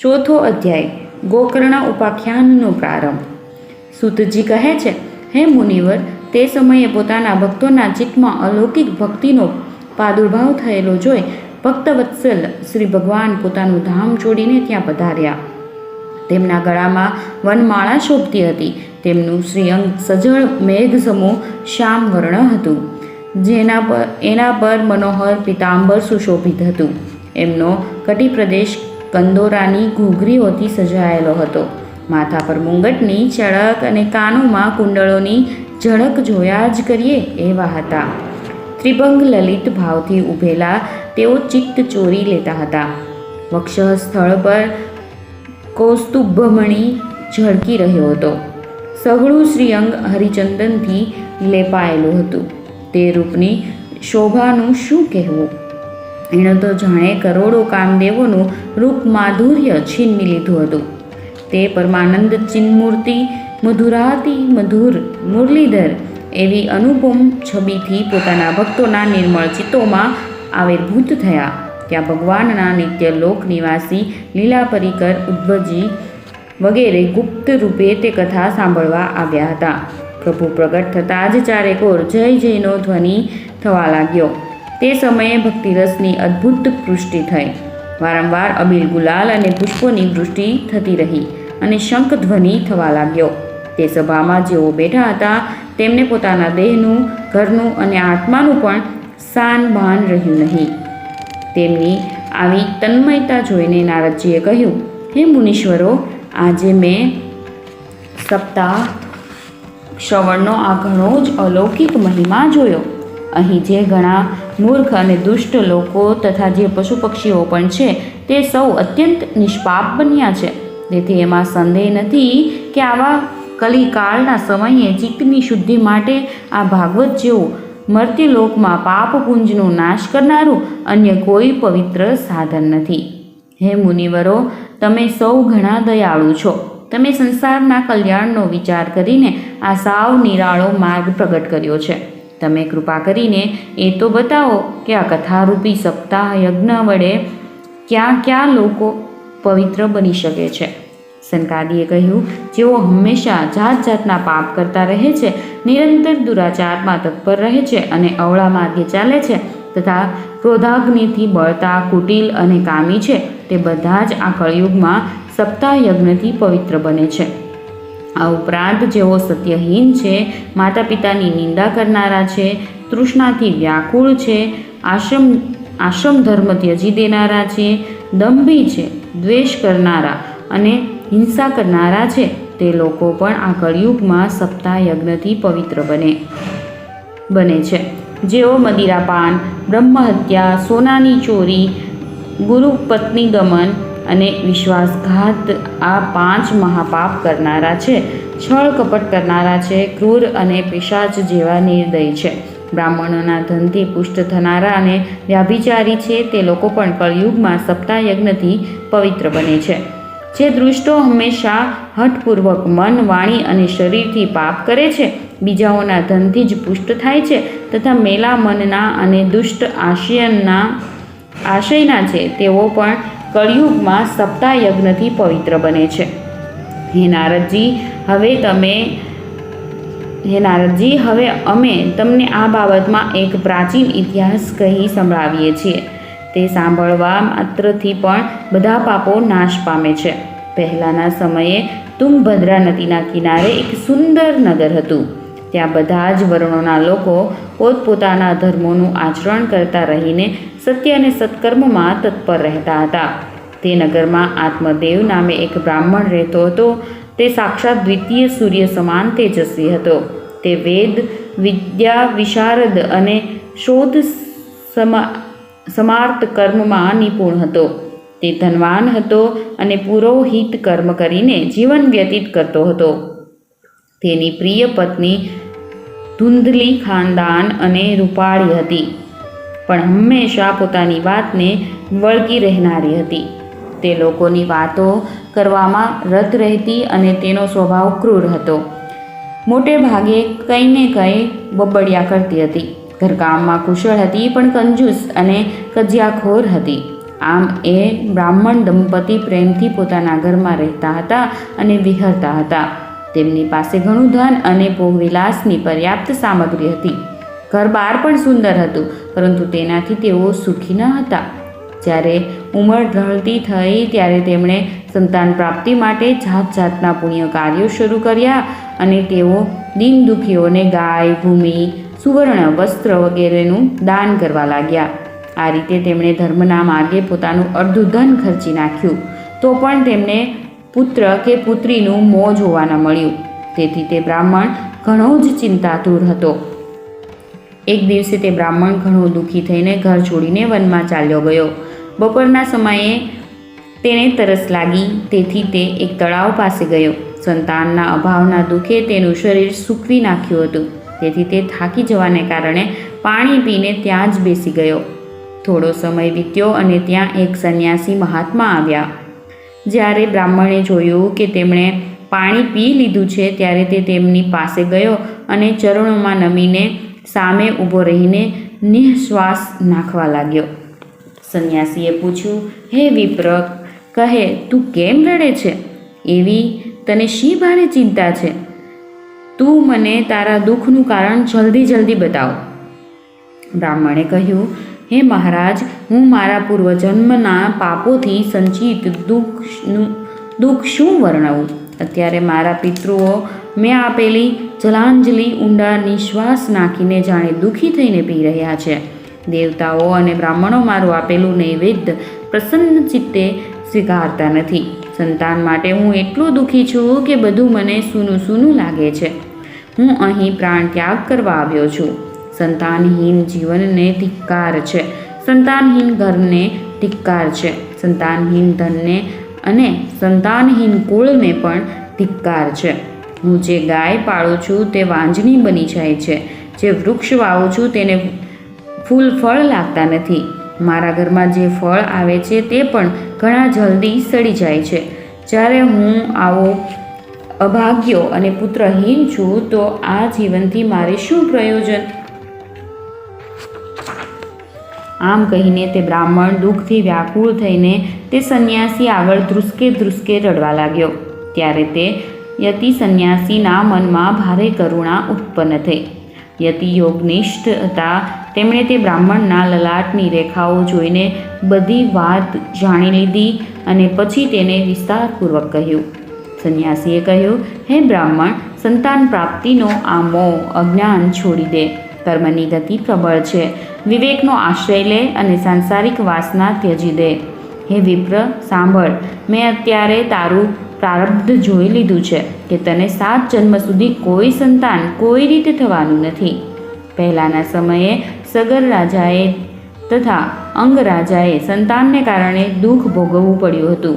ચોથો અધ્યાય ગોકર્ણ ઉપાખ્યાનનો પ્રારંભ. સૂતજી કહે છે, હે મુનિવર, તે સમયે પોતાના ભક્તોના ચિત્તમાં અલૌકિક ભક્તિનો પ્રાદુર્ભાવ થયેલો જોઈ ભક્તવત્સલ શ્રી ભગવાન પોતાનું ધામ છોડીને ત્યાં પધાર્યા. તેમના ગળામાં વનમાળા શોભતી હતી. તેમનું શ્રીઅંગ સજળ મેઘસમૂહ શ્યામ વર્ણ હતું, એના પર મનોહર પિતાંબર સુશોભિત હતું. એમનો કટી પ્રદેશ કંદોરાની ઘૂઘરીઓથી સજાયેલો હતો. માથા પર મુંગટની ચળક અને કાનોમાં કુંડળોની ઝળક જોયા જ કરીએ એવા હતા. ત્રિભંગ લલિત ભાવથી ઊભેલા તેઓ ચિત્ત ચોરી લેતા હતા. વક્ષ સ્થળ પર કૌસ્તુભમણી ઝળકી રહ્યો હતો. સઘળું શ્રીઅંગ હરિચંદનથી લેપાયેલું હતું. તે રૂપની શોભાનું શું કહેવું? એણે તો જાણે કરોડો કામદેવોનું રૂપ માધુર્ય છીનવી લીધું હતું. તે પરમાનંદ ચિન્મૂર્તિ મધુરાતિ મધુર મુરલીધર એવી અનુપમ છબીથી પોતાના ભક્તોના નિર્મળ ચિત્તોમાં આવિર્ભૂત થયા. ત્યાં ભગવાનના નિત્ય લોક નિવાસી લીલા પરિકર ઉદ્ધવજી વગેરે ગુપ્ત રૂપે તે કથા સાંભળવા આવ્યા હતા. પ્રભુ પ્રગટ થતાં જ ચારેકોર જય જયનો ધ્વનિ થવા લાગ્યો. તે સમયે ભક્તિરસની અદ્ભુત પુષ્ટિ થઈ. વારંવાર અબીલ ગુલાલ અને પુષ્પોની વૃષ્ટિ થતી રહી અને શંખ ધ્વનિ થવા લાગ્યો. તે સભામાં જેઓ બેઠા હતા તેમને પોતાના દેહનું, ઘરનું અને આત્માનું પણ સાન ભાન રહ્યું નહીં. તેમની આવી તન્મયતા જોઈને નારદજીએ કહ્યું, હે મુનીશ્વરો, આજે મેં સપ્તાહ શ્રવણનો આ ઘણો જ અલૌકિક મહિમા જોયો. અહીં જે ઘણા મૂર્ખ અને દુષ્ટ લોકો તથા જે પશુ પક્ષીઓ પણ છે તે સૌ અત્યંત નિષ્પાપ બન્યા છે. તેથી એમાં સંદેહ નથી કે આવા કલિકાળના સમયે ચિત્તની શુદ્ધિ માટે આ ભાગવત જેવું મર્ત્યલોકમાં પાપપુંજનો નાશ કરનારું અન્ય કોઈ પવિત્ર સાધન નથી. હે મુનિવરો, તમે સૌ ઘણા દયાળુ છો. તમે સંસારના કલ્યાણનો વિચાર કરીને આ સાવ નિરાળો માર્ગ પ્રગટ કર્યો છે. તમે કૃપા કરીને એ તો બતાવો કે આ કથારૂપી સપ્તાહ યજ્ઞ વડે ક્યાં લોકો પવિત્ર બની શકે છે. સનકાદીએ કહ્યું, જેઓ હંમેશા જાત જાતના પાપ કરતા રહે છે, નિરંતર દુરાચારમાં તત્પર રહે છે અને અવળા માર્ગે ચાલે છે તથા ક્રોધાગ્નિથી બળતા કુટિલ અને કામી છે, તે બધા જ આ કળયુગમાં સપ્તાહ યજ્ઞથી પવિત્ર બને છે. આ ઉપરાંત જેઓ સત્યહીન છે, માતા પિતાની નિંદા કરનારા છે, તૃષ્ણાથી વ્યાકુળ છે, આશ્રમ ધર્મ ત્યજી દેનારા છે, દંભી છે, દ્વેષ કરનારા અને હિંસા કરનારા છે, તે લોકો પણ આ કળયુગમાં સપ્તાહ યજ્ઞથી પવિત્ર બને છે. જેઓ મદિરાપાન, બ્રહ્મહત્યા, સોનાની ચોરી, ગુરુ પત્ની ગમન અને વિશ્વાસઘાત આ 5 મહાપાપ કરનારા છે, છળ કપટ કરનારા છે, ક્રૂર અને પિશાચ જેવા નિર્દય છે, બ્રાહ્મણોના ધનથી પુષ્ટ થનારા અને વ્યાભિચારી છે, તે લોકો પણ કળયુગમાં સપ્તાહ યજ્ઞથી પવિત્ર બને છે. જે દૃષ્ટો હંમેશા હઠપૂર્વક મન, વાણી અને શરીરથી પાપ કરે છે, બીજાઓના ધનથી જ પુષ્ટ થાય છે તથા મેલા મનના અને દુષ્ટ આશયના છે, તેઓ પણ કળયુગમાં સપ્તાહ યજ્ઞથી પવિત્ર બને છે. હે નારદજી, હવે અમે તમને આ બાબતમાં એક પ્રાચીન ઇતિહાસ કહી સંભળાવીએ છીએ. તે સાંભળવા માત્રથી પણ બધા પાપો નાશ પામે છે. પહેલાંના સમયે તુંગભદ્રા નદીના કિનારે એક સુંદર નગર હતું. ત્યાં બધા જ વર્ણોના લોકો પોતપોતાના ધર્મોનું આચરણ કરતા રહીને સત્ય અને સત્કર્મમાં તત્પર રહેતા હતા. તે નગરમાં આત્મદેવ નામે એક બ્રાહ્મણ રહેતો હતો. તે સાક્ષાત દ્વિતીય સૂર્ય સમાન તેજસ્વી હતો. તે વેદ, વિદ્યા, વિશારદ અને શોધ સમાર્થ કર્મમાં નિપુણ હતો. તે ધનવાન હતો અને પુરોહિત કર્મ કરીને જીવન વ્યતીત કરતો હતો. તેની પ્રિય પત્ની ધુંધલી ખાનદાન અને રૂપાળી હતી, પણ હંમેશા પોતાની વાતને વળગી રહેનારી હતી. તે લોકોની વાતો કરવામાં રત રહેતી અને તેનો સ્વભાવ ક્રૂર હતો. મોટે ભાગે કંઈ ને કંઈ બબડિયા કરતી હતી. ઘરકામમાં કુશળ હતી, પણ કંજૂસ અને કજિયાખોર હતી. આમ એ બ્રાહ્મણ દંપતી પ્રેમથી પોતાના ઘરમાં રહેતા હતા અને વિહરતા હતા. તેમની પાસે ઘણું ધન અને ભોગવિલાસની પર્યાપ્ત સામગ્રી હતી. ઘર બહાર પણ સુંદર હતું, પરંતુ તેનાથી તેઓ સુખી ન હતા. જ્યારે ઉંમર ઢળતી થઈ ત્યારે તેમણે સંતાન પ્રાપ્તિ માટે જાત જાતના પુણ્ય કાર્યો શરૂ કર્યા અને તેઓ દીન દુઃખીઓને ગાય, ભૂમિ, સુવર્ણ, વસ્ત્ર વગેરેનું દાન કરવા લાગ્યા. આ રીતે તેમણે ધર્મના માર્ગે પોતાનું અડધું ધન ખર્ચી નાખ્યું, તો પણ તેમને પુત્ર કે પુત્રીનું મોં જોવા ન મળ્યું. તેથી તે બ્રાહ્મણ ઘણો જ ચિંતાતુર હતો. એક દિવસે તે બ્રાહ્મણ ઘણો દુઃખી થઈને ઘર છોડીને વનમાં ચાલ્યો ગયો. બપોરના સમયે તેને તરસ લાગી, તેથી તે એક તળાવ પાસે ગયો. સંતાનના અભાવના દુઃખે તેનું શરીર સૂકવી નાખ્યું હતું, તેથી તે થાકી જવાને કારણે પાણી પીને ત્યાં જ બેસી ગયો. થોડો સમય વીત્યો અને ત્યાં એક સંન્યાસી મહાત્મા આવ્યા. જ્યારે બ્રાહ્મણે જોયું કે તેમણે પાણી પી લીધું છે, ત્યારે તે તેમની પાસે ગયો અને ચરણોમાં નમીને સામે ઊભો રહીને નિઃશ્વાસ નાખવા લાગ્યો. સંન્યાસીએ પૂછ્યું, હે વિપ્ર, કહે તું કેમ રડે છે? એવી તને શી ભારે ચિંતા છે? તું મને તારા દુઃખનું કારણ જલ્દી બતાવ. બ્રાહ્મણે કહ્યું, હે મહારાજ, હું મારા પૂર્વજન્મના પાપોથી સંચિત દુઃખ શું વર્ણવું? અત્યારે મારા પિતૃઓ મેં આપેલી જલાંજલિ ઊંડા નિશ્વાસ નાખીને જાણે દુઃખી થઈને પી રહ્યા છે. દેવતાઓ અને બ્રાહ્મણો મારું આપેલું નૈવેદ્ય પ્રસન્ન ચિત્તે સ્વીકારતા નથી. સંતાન માટે હું એટલો દુઃખી છું કે બધું મને સૂનું લાગે છે. હું અહીં પ્રાણ ત્યાગ કરવા આવ્યો છું. સંતાનહીન જીવનને ધિક્કાર છે, સંતાનહીન ઘરને ધિક્કાર છે, સંતાનહીન ધનને અને સંતાનહીન કુળને પણ ધિક્કાર છે. હું જે ગાય પાળું છું તે વાંજણી બની જાય છે, જે વૃક્ષ વાવું છું તેને ફૂલ ફળ લાગતા નથી. મારા ઘરમાં જે ફળ આવે છે તે પણ ઘણા જલ્દી સડી જાય છે. જ્યારે હું આવો અભાગ્યો અને પુત્રહીન છું તો આ જીવનથી મારે શું પ્રયોજન? આમ કહીને તે બ્રાહ્મણ દુઃખથી વ્યાકુળ થઈને તે સંન્યાસી આગળ ધ્રુસકે રડવા લાગ્યો. ત્યારે તે યતિ સંન્યાસીના મનમાં ભારે કરુણા ઉત્પન્ન થઈ. યતિ યોગનિષ્ઠ હતા. તેમણે તે બ્રાહ્મણના લલાટની રેખાઓ જોઈને બધી વાત જાણી લીધી અને પછી તેને વિસ્તારપૂર્વક કહ્યું. સંન્યાસીએ કહ્યું, હે બ્રાહ્મણ, સંતાન પ્રાપ્તિનો આ મોહ અજ્ઞાન છોડી દે. કર્મની ગતિ પ્રબળ છે. વિવેકનો આશ્રય લે અને સાંસારિક વાસના ત્યજી દે. હે વિપ્ર, સાંભળ, મેં અત્યારે તારું પ્રારબ્ધ જોઈ લીધું છે કે તને 7 જન્મ સુધી કોઈ સંતાન કોઈ રીતે થવાનું નથી. પહેલાંના સમયે સગર રાજાએ તથા અંગ રાજાએ સંતાનને કારણે દુઃખ ભોગવવું પડ્યું હતું.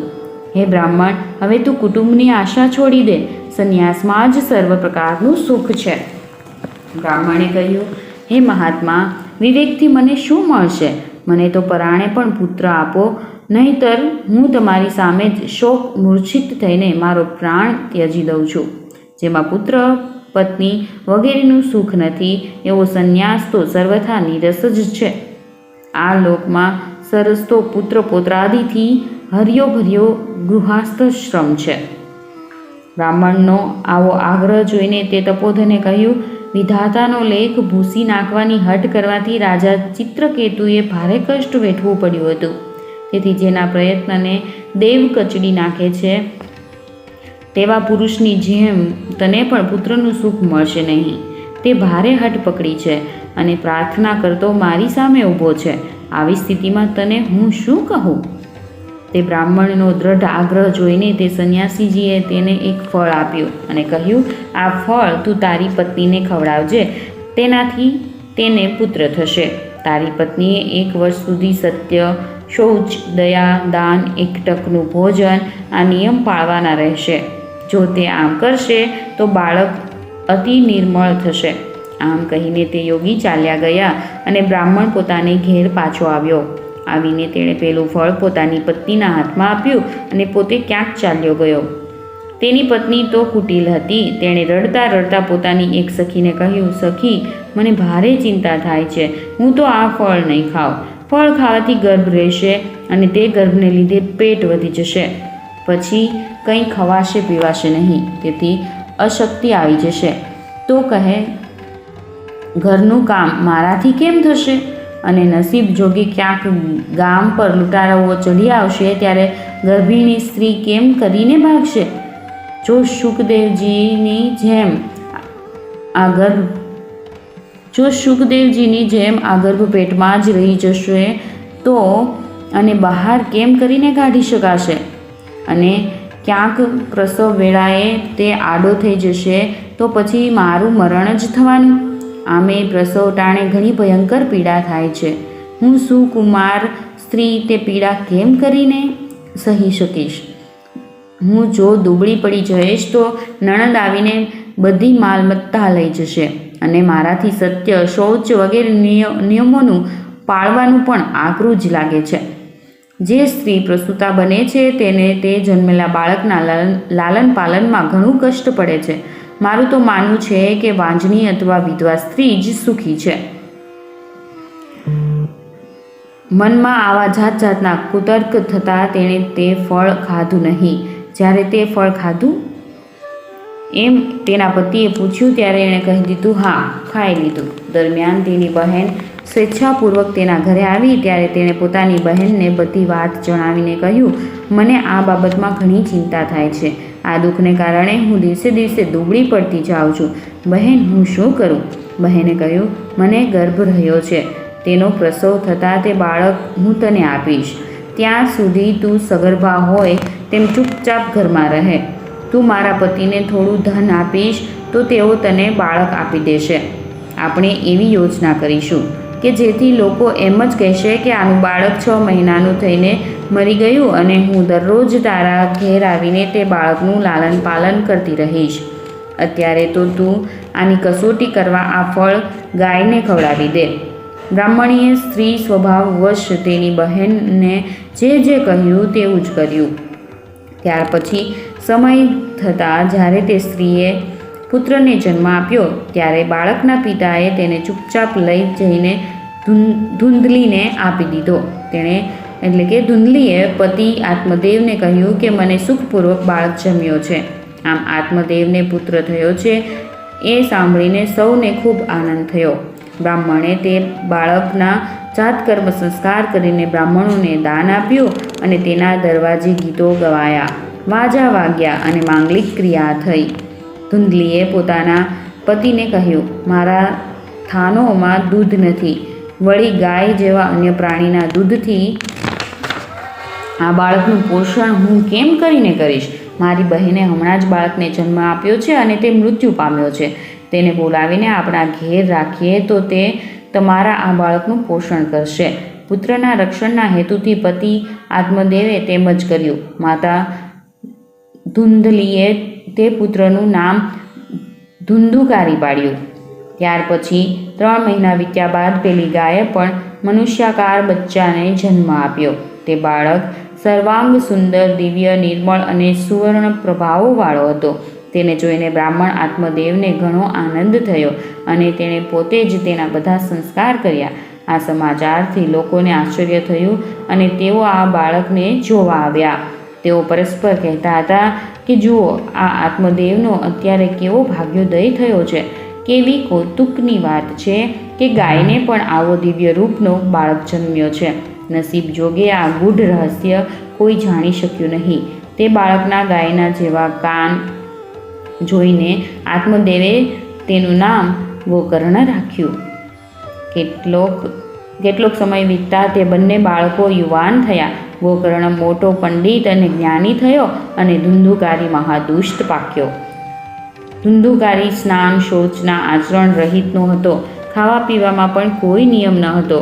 હે બ્રાહ્મણ, હવે તું કુટુંબની આશા છોડી દે. સંન્યાસમાં જ સર્વ પ્રકારનું સુખ છે. બ્રાહ્મણે કહ્યું, હે મહાત્મા, વિવેકથી મને શું મળશે? મને તો પરાણે પણ પુત્ર આપો, નહીંતર હું તમારી સામે જ શોક મૂર્છિત થઈને મારો પ્રાણ ત્યજી દઉં છું. જેમાં પુત્ર, પત્ની વગેરેનું સુખ નથી, એવો સંન્યાસ તો સર્વથા નીરસ જ છે. આ લોકમાં સરસ તો પુત્ર પૌત્રાદિથી હર્યો ભર્યો ગૃહસ્થશ્રમ છે. બ્રાહ્મણનો આવો આગ્રહ જોઈને તે તપોધને કહ્યું, વિધાતાનો લેખ ભૂસી નાખવાની હઠ કરવાથી રાજા ચિત્રકેતુએ ભારે કષ્ટ વેઠવું પડ્યું હતું. તેથી જેના પ્રયત્નને દેવ કચડી નાખે છે તેવા પુરુષની જેમ તને પણ પુત્રનું સુખ મળશે નહીં. તે ભારે હઠ પકડી છે અને પ્રાર્થના કરતો મારી સામે ઊભો છે. આવી સ્થિતિમાં તને હું શું કહું? તે બ્રાહ્મણનો દ્રઢ આગ્રહ જોઈને તે સંન્યાસીજીએ તેને એક ફળ આપ્યું અને કહ્યું, આ ફળ તું તારી પત્નીને ખવડાવજે, તેનાથી તેને પુત્ર થશે. તારી પત્નીએ 1 વર્ષ સુધી સત્ય, શૌચ, દયા, દાન, એકટકનું ભોજન આ નિયમ પાળવાના રહેશે. જો તે આમ કરશે તો બાળક અતિ નિર્મળ થશે. આમ કહીને તે યોગી ચાલ્યા ગયા અને બ્રાહ્મણ પોતાને ઘેર પાછો આવ્યો. આવીને તેણે પેલું ફળ પોતાની પત્નીના હાથમાં આપ્યું અને પોતે ક્યાંક ચાલ્યો ગયો. તેની પત્ની તો કુટિલ હતી. તેણે રડતા પોતાની એક સખીને કહ્યું, સખી, મને ભારે ચિંતા થાય છે. હું તો આ ફળ નહીં ખાઉં. ફળ ખાવાથી ગર્ભ રહેશે અને તે ગર્ભને લીધે પેટ વધી જશે. પછી કંઈ ખવાશે પીવાશે નહીં, તેથી અશક્તિ આવી જશે. તો કહે, ઘરનું કામ મારાથી કેમ થશે? અને નસીબ જોગી ક્યાંક ગામ પર લૂંટારાઓ ચઢી આવશે ત્યારે ગર્ભિણી સ્ત્રી કેમ કરીને ભાગશે? જો શુકદેવજીની જેમ આ ગર્ભ પેટમાં જ રહી જશે તો અને બહાર કેમ કરીને કાઢી શકાશે? અને ક્યાંક પ્રસવ વેળાએ તે આડો થઈ જશે તો પછી મારું મરણ જ થવાનું. આમે પ્રસવ ટાણે ઘણી ભયંકર પીડા થાય છે. હું સુકુમાર સ્ત્રી તે પીડા કેમ કરીને સહી શકીશ? હું જો દુબળી પડી જઈશ તો નણંદ આવીને બધી માલમત્તા લઈ જશે અને મારાથી સત્ય, શૌચ વગેરે નિયમોનું પાળવાનું પણ આકરું જ લાગે છે. જે સ્ત્રી પ્રસૂતા બને છે તેને તે જન્મેલા બાળકના લાલન પાલનમાં ઘણું કષ્ટ પડે છે. મારું તો માનવું છે કે વાંજણી અથવા વિધવા સ્ત્રી જ સુખી છે. મનમાં આવા જાત જાતના કુતર્ક થતાં તેણે તે ફળ ખાધું નહીં. જ્યારે તે ફળ ખાધું એમ તેના પતિએ પૂછ્યું ત્યારે એણે કહી દીધું, હા, ખાઈ લીધું. દરમિયાન તેની બહેન સ્વેચ્છાપૂર્વક તેના ઘરે આવી ત્યારે તેણે પોતાની બહેનને બધી વાત જણાવીને કહ્યું, મને આ બાબતમાં ઘણી ચિંતા થાય છે. આ દુઃખને કારણે હું દિવસે દિવસે દુબળી પડતી જાઉં છું. બહેન, હું શું કરું? બહેને કહ્યું, મને ગર્ભ રહ્યો છે. તેનો પ્રસવ થતાં તે બાળક હું તને આપીશ. ત્યાં સુધી તું સગર્ભા હોય તેમ ચૂપચાપ ઘરમાં રહે. તું મારા પતિને થોડું ધન આપીશ તો તેઓ તને બાળક આપી દેશે. આપણે એવી યોજના કરીશું કે જેથી લોકો એમ જ કહેશે કે આનું બાળક 6 મહિનાનું થઈને મરી ગયું અને હું દરરોજ તારા ઘેર આવીને તે બાળકનું લાલન પાલન કરતી રહીશ. અત્યારે તો તું આની કસોટી કરવા આ ફળ ગાયને ખવડાવી દે. બ્રાહ્મણીએ સ્ત્રી સ્વભાવવશ તેની બહેનને જે કહ્યું તેવું જ કર્યું. ત્યાર પછી સમય થતાં જ્યારે તે સ્ત્રીએ પુત્રને જન્મ આપ્યો ત્યારે બાળકના પિતાએ તેને ચૂપચાપ લઈ જઈને ધુંધલીને આપી દીધો. તેણે એટલે કે ધુંધલીએ પતિ આત્મદેવને કહ્યું કે મને સુખપૂર્વક બાળક જન્મ્યો છે. આમ આત્મદેવને પુત્ર થયો છે. એ સાંભળીને સૌને ખૂબ આનંદ થયો. બ્રાહ્મણે તે બાળકના જાતકર્મ સંસ્કાર કરીને બ્રાહ્મણોને દાન આપ્યું અને તેના દરવાજે ગીતો ગવાયા, વાજા વાગ્યા અને માંગલિક ક્રિયા થઈ. ધુંધલીએ પોતાના પતિને કહ્યું, મારા થાનોમાં દૂધ નથી, વળી ગાય જેવા અન્ય પ્રાણીના દૂધથી આ બાળકનું પોષણ હું કેમ કરીને કરીશ? મારી બહેને હમણાં જ બાળકને જન્મ આપ્યો છે અને તે મૃત્યુ પામ્યો છે. તેને બોલાવીને આપણા ઘેર રાખીએ તો તે તમારા આ બાળકનું પોષણ કરશે. પુત્રના રક્ષણના હેતુથી પતિ આત્મદેવે તેમ જ કર્યું. માતા ધુંધલીએ તે પુત્રનું નામ ધુંધુકારી પાડ્યું. ત્યાર પછી 3 મહિના વીત્યા બાદ પેલી ગાયે પણ મનુષ્યાકાર બચ્ચાને જન્મ આપ્યો. તે બાળક સર્વાંગ સુંદર, દિવ્ય, નિર્મળ અને સુવર્ણ પ્રભાવોવાળો હતો. તેને જોઈને બ્રાહ્મણ આત્મદેવને ઘણો આનંદ થયો અને તેણે પોતે જ તેના બધા સંસ્કાર કર્યા. આ સમાચારથી લોકોને આશ્ચર્ય થયું અને તેઓ આ બાળકને જોવા આવ્યા. તેઓ પરસ્પર કહેતા હતા કે જુઓ, આ આત્મદેવનો અત્યારે કેવો ભાગ્યોદય થયો છે. કેવી કૌતુકની વાત છે કે ગાયને પણ આવો દિવ્ય રૂપનો બાળક જન્મ્યો છે. નસીબ જોગે આ ગૂઢ રહસ્ય કોઈ જાણી શક્યું નહીં. તે બાળકના ગાયના જેવા કાન જોઈને આત્મદેવે તેનું નામ ગોકર્ણ રાખ્યું. કેટલોક સમય વીતતા તે બંને બાળકો યુવાન થયા. ગોકર્ણ મોટો પંડિત અને જ્ઞાની થયો અને ધુંધુકારી મહાદુષ્ટ પાક્યો. ધુંધુકારી સ્નાન શૌચના આચરણ રહિતનો હતો. ખાવા પીવામાં પણ કોઈ નિયમ ન હતો.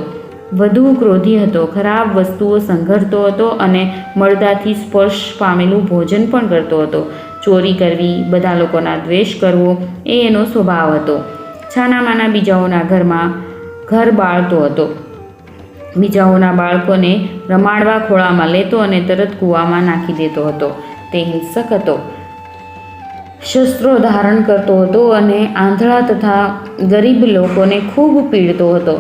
વધુ ક્રોધી હતો. ખરાબ વસ્તુઓ સંઘરતો હતો અને મળદાથી સ્પર્શ પામેલું ભોજન પણ કરતો હતો. ચોરી કરવી, બધા લોકોના દ્વેષ કરવો એ એનો સ્વભાવ હતો. છાનામાના બીજાઓના ઘરમાં ઘર બાળતો હતો. બીજાઓના બાળકોને રમાડવા ખોળામાં લેતો અને તરત કૂવામાં નાખી દેતો હતો. તે હિંસક હતો. શસ્ત્રો ધારણ કરતો હતો અને આંધળા તથા ગરીબ લોકોને ખૂબ પીડતો હતો.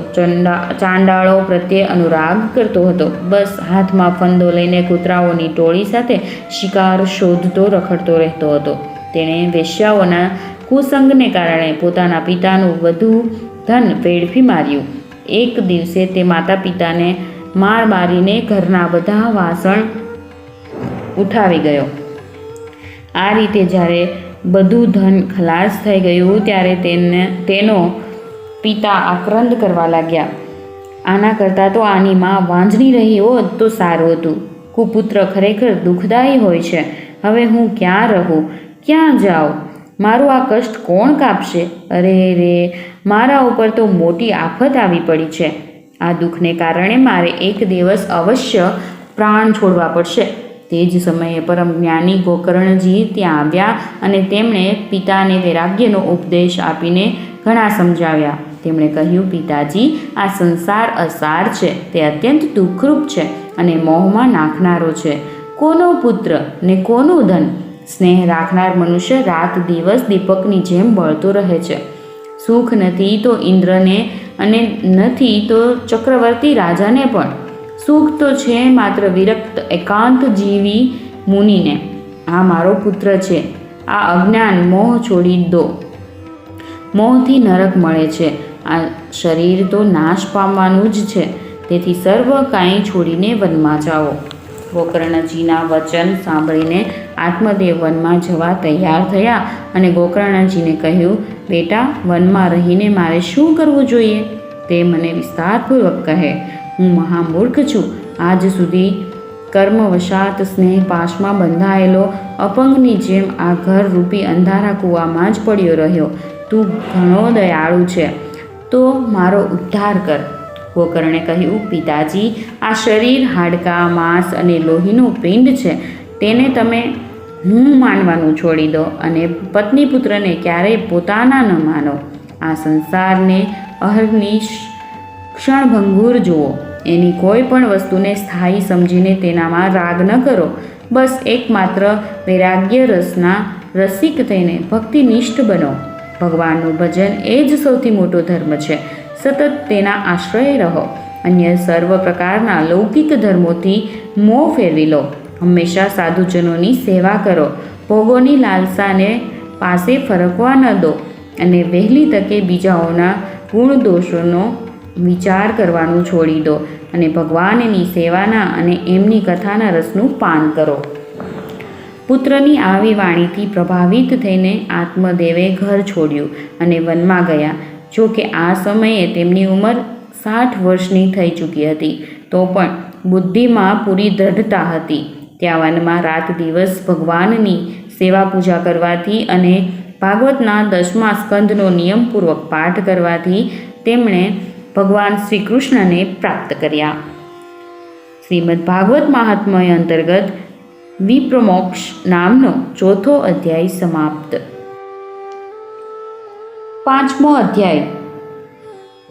ચાંડાળો પ્રત્યે અનુરાગ કરતો હતો. બસ હાથમાં ફંદો લઈને કૂતરાઓની ટોળી સાથે શિકાર શોધતો રખડતો રહેતો હતો. તેણે વેશ્યાઓના કુસંગને કારણે પોતાના પિતાનું વધુ ધન વેડફી માર્યું. એક દિવસે તે માતા પિતાને મારીને ઘરના બધા વાસણ ઉઠાવી ગયો. આ રીતે જ્યારે બધું ધન ખલાસ થઈ ગયું ત્યારે તેનો પિતા આક્રંદ કરવા લાગ્યા. આના કરતાં તો આની માં વાંઝણી રહી હોત તો સારું હતું. કુપુત્ર ખરેખર દુઃખદાયી હોય છે. હવે હું ક્યાં રહું, ક્યાં જાઉં? મારું આ કષ્ટ કોણ કાપશે? અરે રે, મારા ઉપર તો મોટી આફત આવી પડી છે. આ દુઃખને કારણે મારે એક દિવસ અવશ્ય પ્રાણ છોડવા પડશે. તે જ સમયે પરમ જ્ઞાની ગોકર્ણજી ત્યાં આવ્યા અને તેમણે પિતાને વૈરાગ્યનો ઉપદેશ આપીને ઘણા સમજાવ્યા. તેમણે કહ્યું, પિતાજી, આ સંસાર અસાર છે. તે અત્યંત દુઃખરૂપ છે અને મોહમાં નાખનારો છે. કોનો પુત્ર ને કોનું ધન? સ્નેહ રાખનાર મનુષ્ય રાત દિવસ દીપકની જેમ બળતો રહે છે. સુખ નથી તો ઇન્દ્રને અને નથી તો ચક્રવર્તી રાજાને પણ. સુખ તો છે માત્ર વિરક્ત એકાંત જીવી મુનિને. આ મારો પુત્ર છે. આ અજ્ઞાન મોહ છોડી દો. મોહથી નરક મળે છે. આ શરીર તો નાશ પામવાનું જ છે. તેથી સર્વ કાંઈ છોડીને વનમાં જાઓ. ગોકર્ણજીના વચન સાંભળીને આત્મદેવ વનમાં જવા તૈયાર થયા અને ગોકર્ણજીને કહ્યું, બેટા, વનમાં રહીને મારે શું કરવું જોઈએ તે મને વિસ્તારપૂર્વક કહે. હું મહામૂર્ખ છું. આજ સુધી કર્મવશાત સ્નેહ પાશમાં બંધાયેલો અપંગની જેમ આ ઘર રૂપી અંધારા કૂવામાં જ પડ્યો રહ્યો. તું ઘણો દયાળુ છે, તો મારો ઉદ્ધાર કર. ગોકર્ણે કહ્યું, પિતાજી, આ શરીર હાડકાં, માંસ અને લોહીનું પિંડ છે. તેને તમે હું માનવાનું છોડી દો અને પત્ની પુત્રને ક્યારેય પોતાના ન માનો. આ સંસારને અહર્નિ ક્ષણભંગુર જુઓ. એની કોઈ પણ વસ્તુને સ્થાયી સમજીને તેનામાં રાગ ન કરો. બસ એકમાત્ર વૈરાગ્ય રસના રસિક થઈને ભક્તિનિષ્ઠ બનો. ભગવાનનું ભજન એ જ સૌથી મોટો ધર્મ છે. સતત તેના આશ્રય રહો. અન્ય સર્વ પ્રકારના લૌકિક ધર્મોથી મોં ફેરવી લો. હંમેશા સાધુજનોની સેવા કરો. ભોગોની લાલસાને પાસે ફરકવા ન દો અને વહેલી તકે બીજાઓના ગુણ દોષોનો વિચાર કરવાનું છોડી દો અને ભગવાનની સેવાના અને એમની કથાના રસનું પાન કરો. પુત્રની આવી વાણીથી પ્રભાવિત થઈને આત્મદેવે ઘર છોડ્યું અને વનમાં ગયા. જો કે આ સમયે તેમની ઉંમર 60 વર્ષની થઈ ચૂકી હતી, તો પણ બુદ્ધિમાં પૂરી દ્રઢતા હતી. ત્યાં વનમાં રાત દિવસ ભગવાનની સેવા પૂજા કરવાથી અને ભાગવતના 10મા સ્કંદનો નિયમપૂર્વક પાઠ કરવાથી તેમણે ભગવાન શ્રી કૃષ્ણને પ્રાપ્ત કર્યા. શ્રીમદ ભાગવત મહાત્મ્ય અંતર્ગત વિપ્રમોક્ષ નામનો 4થો અધ્યાય સમાપ્ત. 5મો અધ્યાય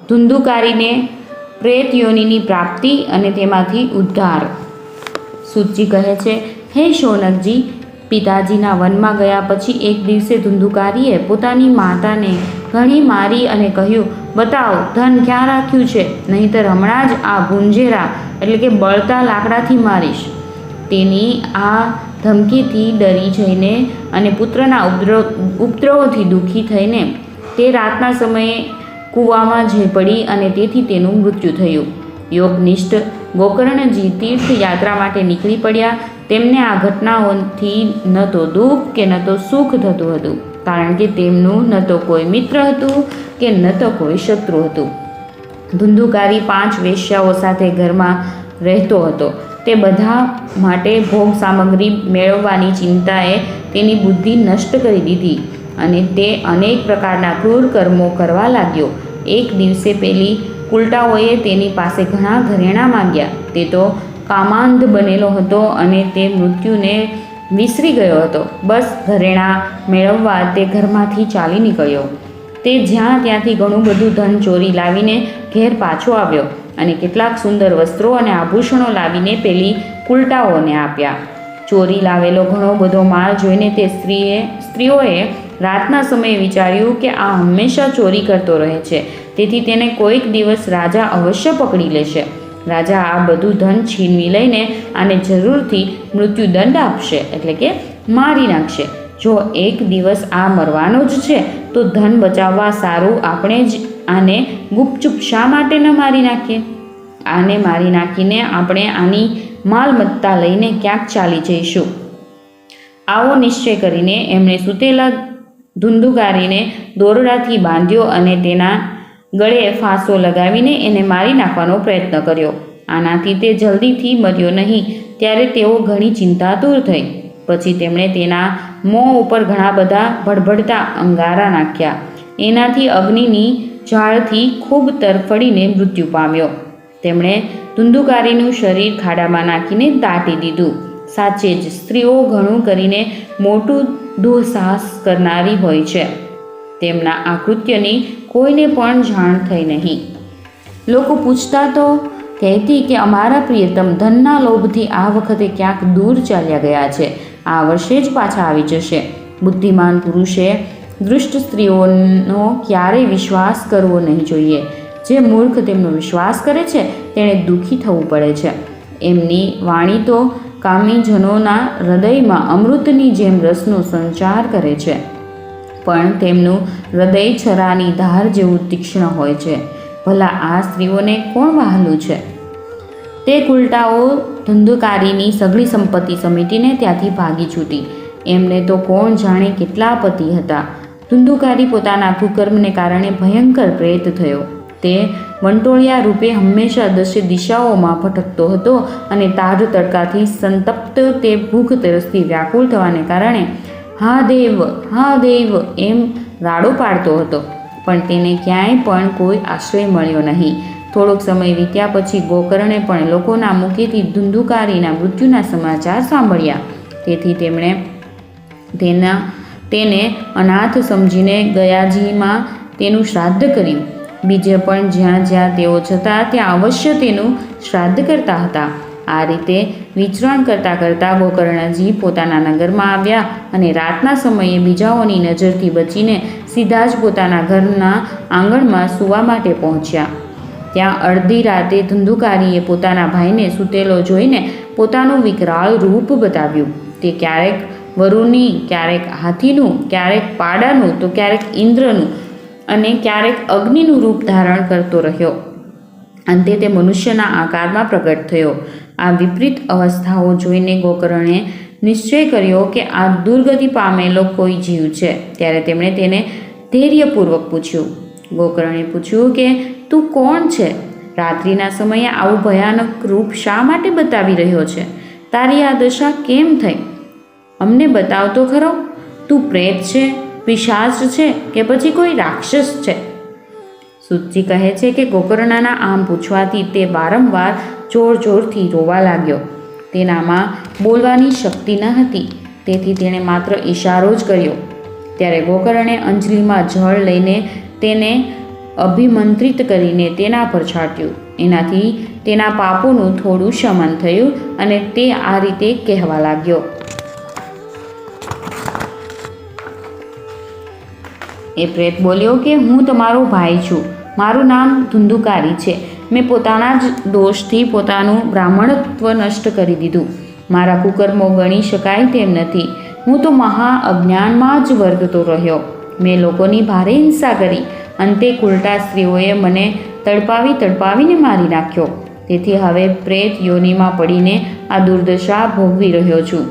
ધુંધુકારીને પ્રેત યોનિની પ્રાપ્તિ અને તેમાંથી ઉદ્ધાર. સૂતજી કહે છે, હે શૌનકજી, પિતાજીના વનમાં ગયા પછી એક દિવસે ધુંધુકારીએ પોતાની માતાને ઘણી મારી અને કહ્યું, બતાવ, ધન ક્યાં રાખ્યું છે, નહીંતર હમણાં જ આ ગુંજેરા એટલે કે બળતા લાકડાથી મારીશ. તેની આ ધમકીથી ડરી જઈને અને પુત્રના ઉપદ્રવોથી દુઃખી થઈને તે રાતના સમયે કૂવામાં જઈ પડી અને તેથી તેનું મૃત્યુ થયું. યોગનિષ્ઠ ગોકર્ણજી તીર્થયાત્રા માટે નીકળી પડ્યા. તેમને આ ઘટનાઓથી ન તો દુઃખ કે ન તો સુખ થતું હતું, કારણ કે તેમનું ન તો કોઈ મિત્ર હતું કે ન તો કોઈ શત્રુ હતું. ધુંધુકારી 5 વેશ્યાઓ સાથે ઘરમાં રહેતો હતો. તે બધા માટે ભોગ સામગ્રી મેળવવાની ચિંતાએ તેની બુદ્ધિ નષ્ટ કરી દીધી અને તે અનેક પ્રકારના ક્રૂર કર્મો કરવા લાગ્યો. એક દિવસે પેલી કુલટાઓએ તેની પાસે ઘણા ઘરેણાં માંગ્યા. તે તો કામાંધ બનેલો હતો અને તે મૃત્યુને વિસરી ગયો હતો. બસ ઘરેણાં મેળવવા તે ઘરમાંથી ચાલી નીકળ્યો. તે જ્યાં ત્યાંથી ઘણું બધું ધન ચોરી લાવીને ઘેર પાછો આવ્યો અને કેટલાક સુંદર વસ્ત્રો અને આભૂષણો લાવીને પેલી કુલટાઓને આપ્યા. ચોરી લાવેલો ઘણો બધો માલ જોઈને તે સ્ત્રીઓએ રાતના સમયે વિચાર્યું કે આ હંમેશા ચોરી કરતો રહે છે, તેથી તેને કોઈક દિવસ રાજા અવશ્ય પકડી લેશે. રાજા આ બધું ધન છીનવી લઈને આને જરૂરથી મૃત્યુદંડ આપશે, એટલે કે મારી નાખશે. જો એક દિવસ આ મરવાનો જ છે તો ધન બચાવવા સારું આપણે જ આને ગુપચુપ શા માટે ન મારી નાખીએ? આને મારી નાખીને આપણે આની માલમત્તા લઈને ક્યાંક ચાલી જઈશું. આવો નિશ્ચય કરીને એમણે સૂતેલા ધુંધુકારીને દોરડાથી બાંધ્યો અને તેના ગળે ફાંસો લગાવીને એને મારી નાખવાનો પ્રયત્ન કર્યો. આનાથી તે જલ્દીથી મર્યો નહીં, ત્યારે તેઓ ઘણી ચિંતાતુર થઈ. પછી તેમણે તેના મોં ઉપર ઘણા બધા ભડભડતા અંગારા નાખ્યા. એનાથી અગ્નિની જ્વાળાથી ખૂબ તરફડીને મૃત્યુ પામ્યો. તેમણે ધુંધુકારીનું શરીર ખાડામાં નાખીને દાટી દીધું. સાચે જ સ્ત્રીઓ ઘણું કરીને મોટું દુઃસાહસ કરનારી હોય છે. તેમના આ કૃત્યની કોઈને પણ જાણ થઈ નહીં. લોકો પૂછતા તો કહેતી કે અમારા પ્રિયતમ ધનના લોભથી આ વખતે ક્યાંક દૂર ચાલ્યા ગયા છે, આ વર્ષે જ પાછા આવી જશે. બુદ્ધિમાન પુરુષે દુષ્ટ સ્ત્રીઓનો ક્યારેય વિશ્વાસ કરવો નહીં જોઈએ. જે મૂર્ખ તેમનો વિશ્વાસ કરે છે તેણે દુઃખી થવું પડે છે. એમની વાણી તો કામીજનોના હૃદયમાં અમૃતની જેમ રસનો સંચાર કરે છે, પણ તેમનું હૃદય છરાની ધાર જેવું તીક્ષ્ણ હોય છે. ભલા આ સ્ત્રીઓને કોણ વહાલું છે? તે કુલટાઓ ધુંધુકારીની સઘળી સંપત્તિ સમેટીને ત્યાંથી ભાગી છૂટી. એમને તો કોણ જાણે કેટલા પતિ હતા. ધુંધુકારી પોતાના કુકર્મને કારણે ભયંકર પ્રેત થયો. તે વંટોળિયા રૂપે હંમેશા દશે દિશાઓમાં ભટકતો હતો અને તાઢ તડકાથી સંતપ્ત તે ભૂખ તરસથી વ્યાકુળ થવાને કારણે હા દેવ એમ રાડો પાડતો હતો, પણ તેને ક્યાંય પણ કોઈ આશ્રય મળ્યો નહીં. થોડોક સમય વીત્યા પછી ગોકર્ણે પણ લોકોના મુખેથી ધુંધુકારીના મૃત્યુના સમાચાર સાંભળ્યા. તેથી તેમણે તેને અનાથ સમજીને ગયાજીમાં તેનું શ્રાદ્ધ કર્યું. બીજે પણ જ્યાં જ્યાં તેઓ જતા ત્યાં અવશ્ય તેનું શ્રાદ્ધ કરતા હતા. આ રીતે વિચરણ કરતાં કરતાં ગોકર્ણજી પોતાના નગરમાં આવ્યા અને રાતના સમયે બીજાઓની નજરથી બચીને સીધા જ પોતાના ઘરના આંગણમાં સૂવા માટે પહોંચ્યા. ત્યાં અડધી રાતે ધુંધુકારીએ પોતાના ભાઈને સૂતેલો જોઈને પોતાનું વિકરાળ રૂપ બતાવ્યું. તે ક્યારેક વરુની, ક્યારેક હાથીનું, ક્યારેક પાડાનું, તો ક્યારેક ઇન્દ્રનું અને ક્યારેક અગ્નિનું રૂપ ધારણ કરતો રહ્યો. અંતે તે મનુષ્યના આકારમાં પ્રગટ થયો. આ વિપરીત અવસ્થાઓ જોઈને ગોકર્ણે નિશ્ચય કર્યો કે આ દુર્ગતિ પામેલો કોઈ જીવ છે. ત્યારે તેમણે તેને ધૈર્યપૂર્વક પૂછ્યું. ગોકર્ણે પૂછ્યું કે તું કોણ છે? રાત્રિના સમયે આવું ભયાનક રૂપ શા માટે બતાવી રહ્યો છે? તારી આ દશા કેમ થઈ? અમને બતાવ તો ખરો. તું પ્રેત છે, પિશાચ છે કે પછી કોઈ રાક્ષસ છે? સૂતજી કહે છે કે ગોકર્ણના આમ પૂછવાથી તે વારંવાર જોરથી રોવા લાગ્યો. તેનામાં બોલવાની શક્તિ ન હતી, તેથી તેણે માત્ર ઈશારો જ કર્યો. ત્યારે ગોકર્ણે અંજલિમાં જળ લઈને તેને અભિમંત્રિત કરીને તેના પર છાંટ્યું. એનાથી તેના પાપોનું થોડું શમન થયું અને તે આ રીતે કહેવા લાગ્યો. એ પ્રેત બોલ્યો કે હું તમારો ભાઈ છું. મારું નામ ધુંધુકારી છે. મેં પોતાના જ દોષથી પોતાનું બ્રાહ્મણત્વ નષ્ટ કરી દીધું. મારા કુકર્મો ગણી શકાય તેમ નથી. હું તો મહા અજ્ઞાનમાં જ વર્તતો રહ્યો. મેં લોકોની ભારે હિંસા કરી. અંતે કુલટા સ્ત્રીઓએ મને તડપાવીને મારી નાખ્યો. તેથી હવે પ્રેત યોનિમાં પડીને આ દુર્દશા ભોગવી રહ્યો છું.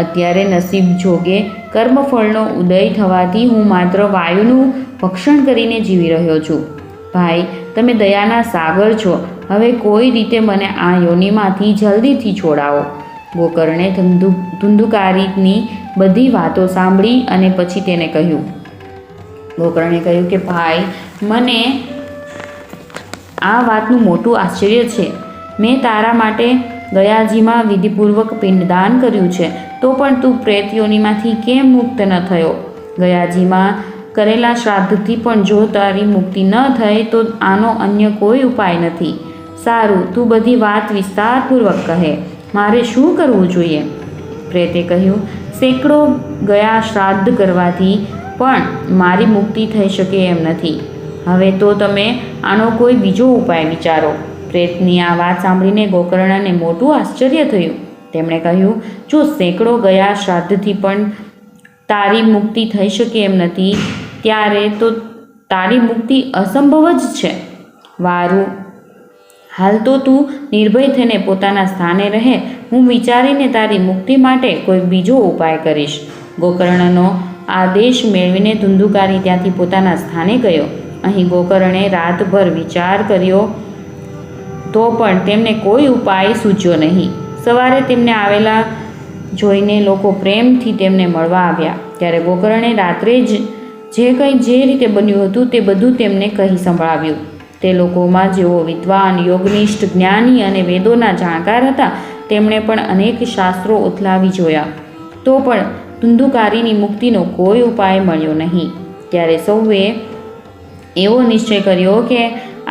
અત્યારે નસીબ જોગે કર્મફળનો ઉદય થવાથી હું માત્ર વાયુનું ભક્ષણ કરીને જીવી રહ્યો છું. ભાઈ, તમે દયાના સાગર છો. હવે કોઈ રીતે મને આ યોનિમાંથી જલ્દીથી છોડાવો. ગોકર્ણે ધુંધુકારીની બધી વાતો સાંભળી અને પછી તેને કહ્યું. ગોકર્ણે કહ્યું કે ભાઈ, મને આ વાતનું મોટું આશ્ચર્ય છે. મેં તારા માટે ગયાજીમાં વિધિપૂર્વક પિંડદાન કર્યું છે, તો પણ તું પ્રેત યોનિમાંથી કેમ મુક્ત ન થયો? ગયાજીમાં કરેલા શ્રાદ્ધથી પણ જો તારી મુક્તિ ન થાય તો આનો અન્ય કોઈ ઉપાય નથી. સારું, તું બધી વાત વિસ્તારપૂર્વક કહે. મારે શું કરવું જોઈએ? પ્રેતે કહ્યું, સેંકડો ગયા શ્રાદ્ધ કરવાથી પણ મારી મુક્તિ થઈ શકે એમ નથી. હવે તો તમે આનો કોઈ બીજો ઉપાય વિચારો. પ્રેતની આ વાત સાંભળીને ગોકર્ણને મોટું આશ્ચર્ય થયું. તેમણે કહ્યું, જો સેંકડો ગયા શ્રાદ્ધથી પણ તારી મુક્તિ થઈ શકે એમ નથી, ત્યારે તો તારી મુક્તિ અસંભવ જ છે. વારું, હાલ તો તું નિર્ભય થઈને પોતાના સ્થાને રહે. હું વિચારીને તારી મુક્તિ માટે કોઈ બીજો ઉપાય કરીશ. ગોકર્ણનો આદેશ મેળવીને ધુંધુકારી ત્યાંથી પોતાના સ્થાને ગયો. અહીં ગોકર્ણે રાતભર વિચાર કર્યો તો પણ તેમને કોઈ ઉપાય સૂચ્યો નહીં. સવારે તેમને આવેલા જોઈને લોકો પ્રેમથી તેમને મળવા આવ્યા. ત્યારે ગોકર્ણે રાત્રે જે રીતે બન્યું હતું તે બધું તેમને કહી સંભળાવ્યું. તે લોકોમાં જેઓ વિદ્વાન, યોગનિષ્ઠ, જ્ઞાની અને વેદોના જાણકાર હતા, તેમણે પણ અનેક શાસ્ત્રો ઉથલાવી જોયા, તો પણ ધુંધુકારીની મુક્તિનો કોઈ ઉપાય મળ્યો નહીં. ત્યારે સૌએ એવો નિશ્ચય કર્યો કે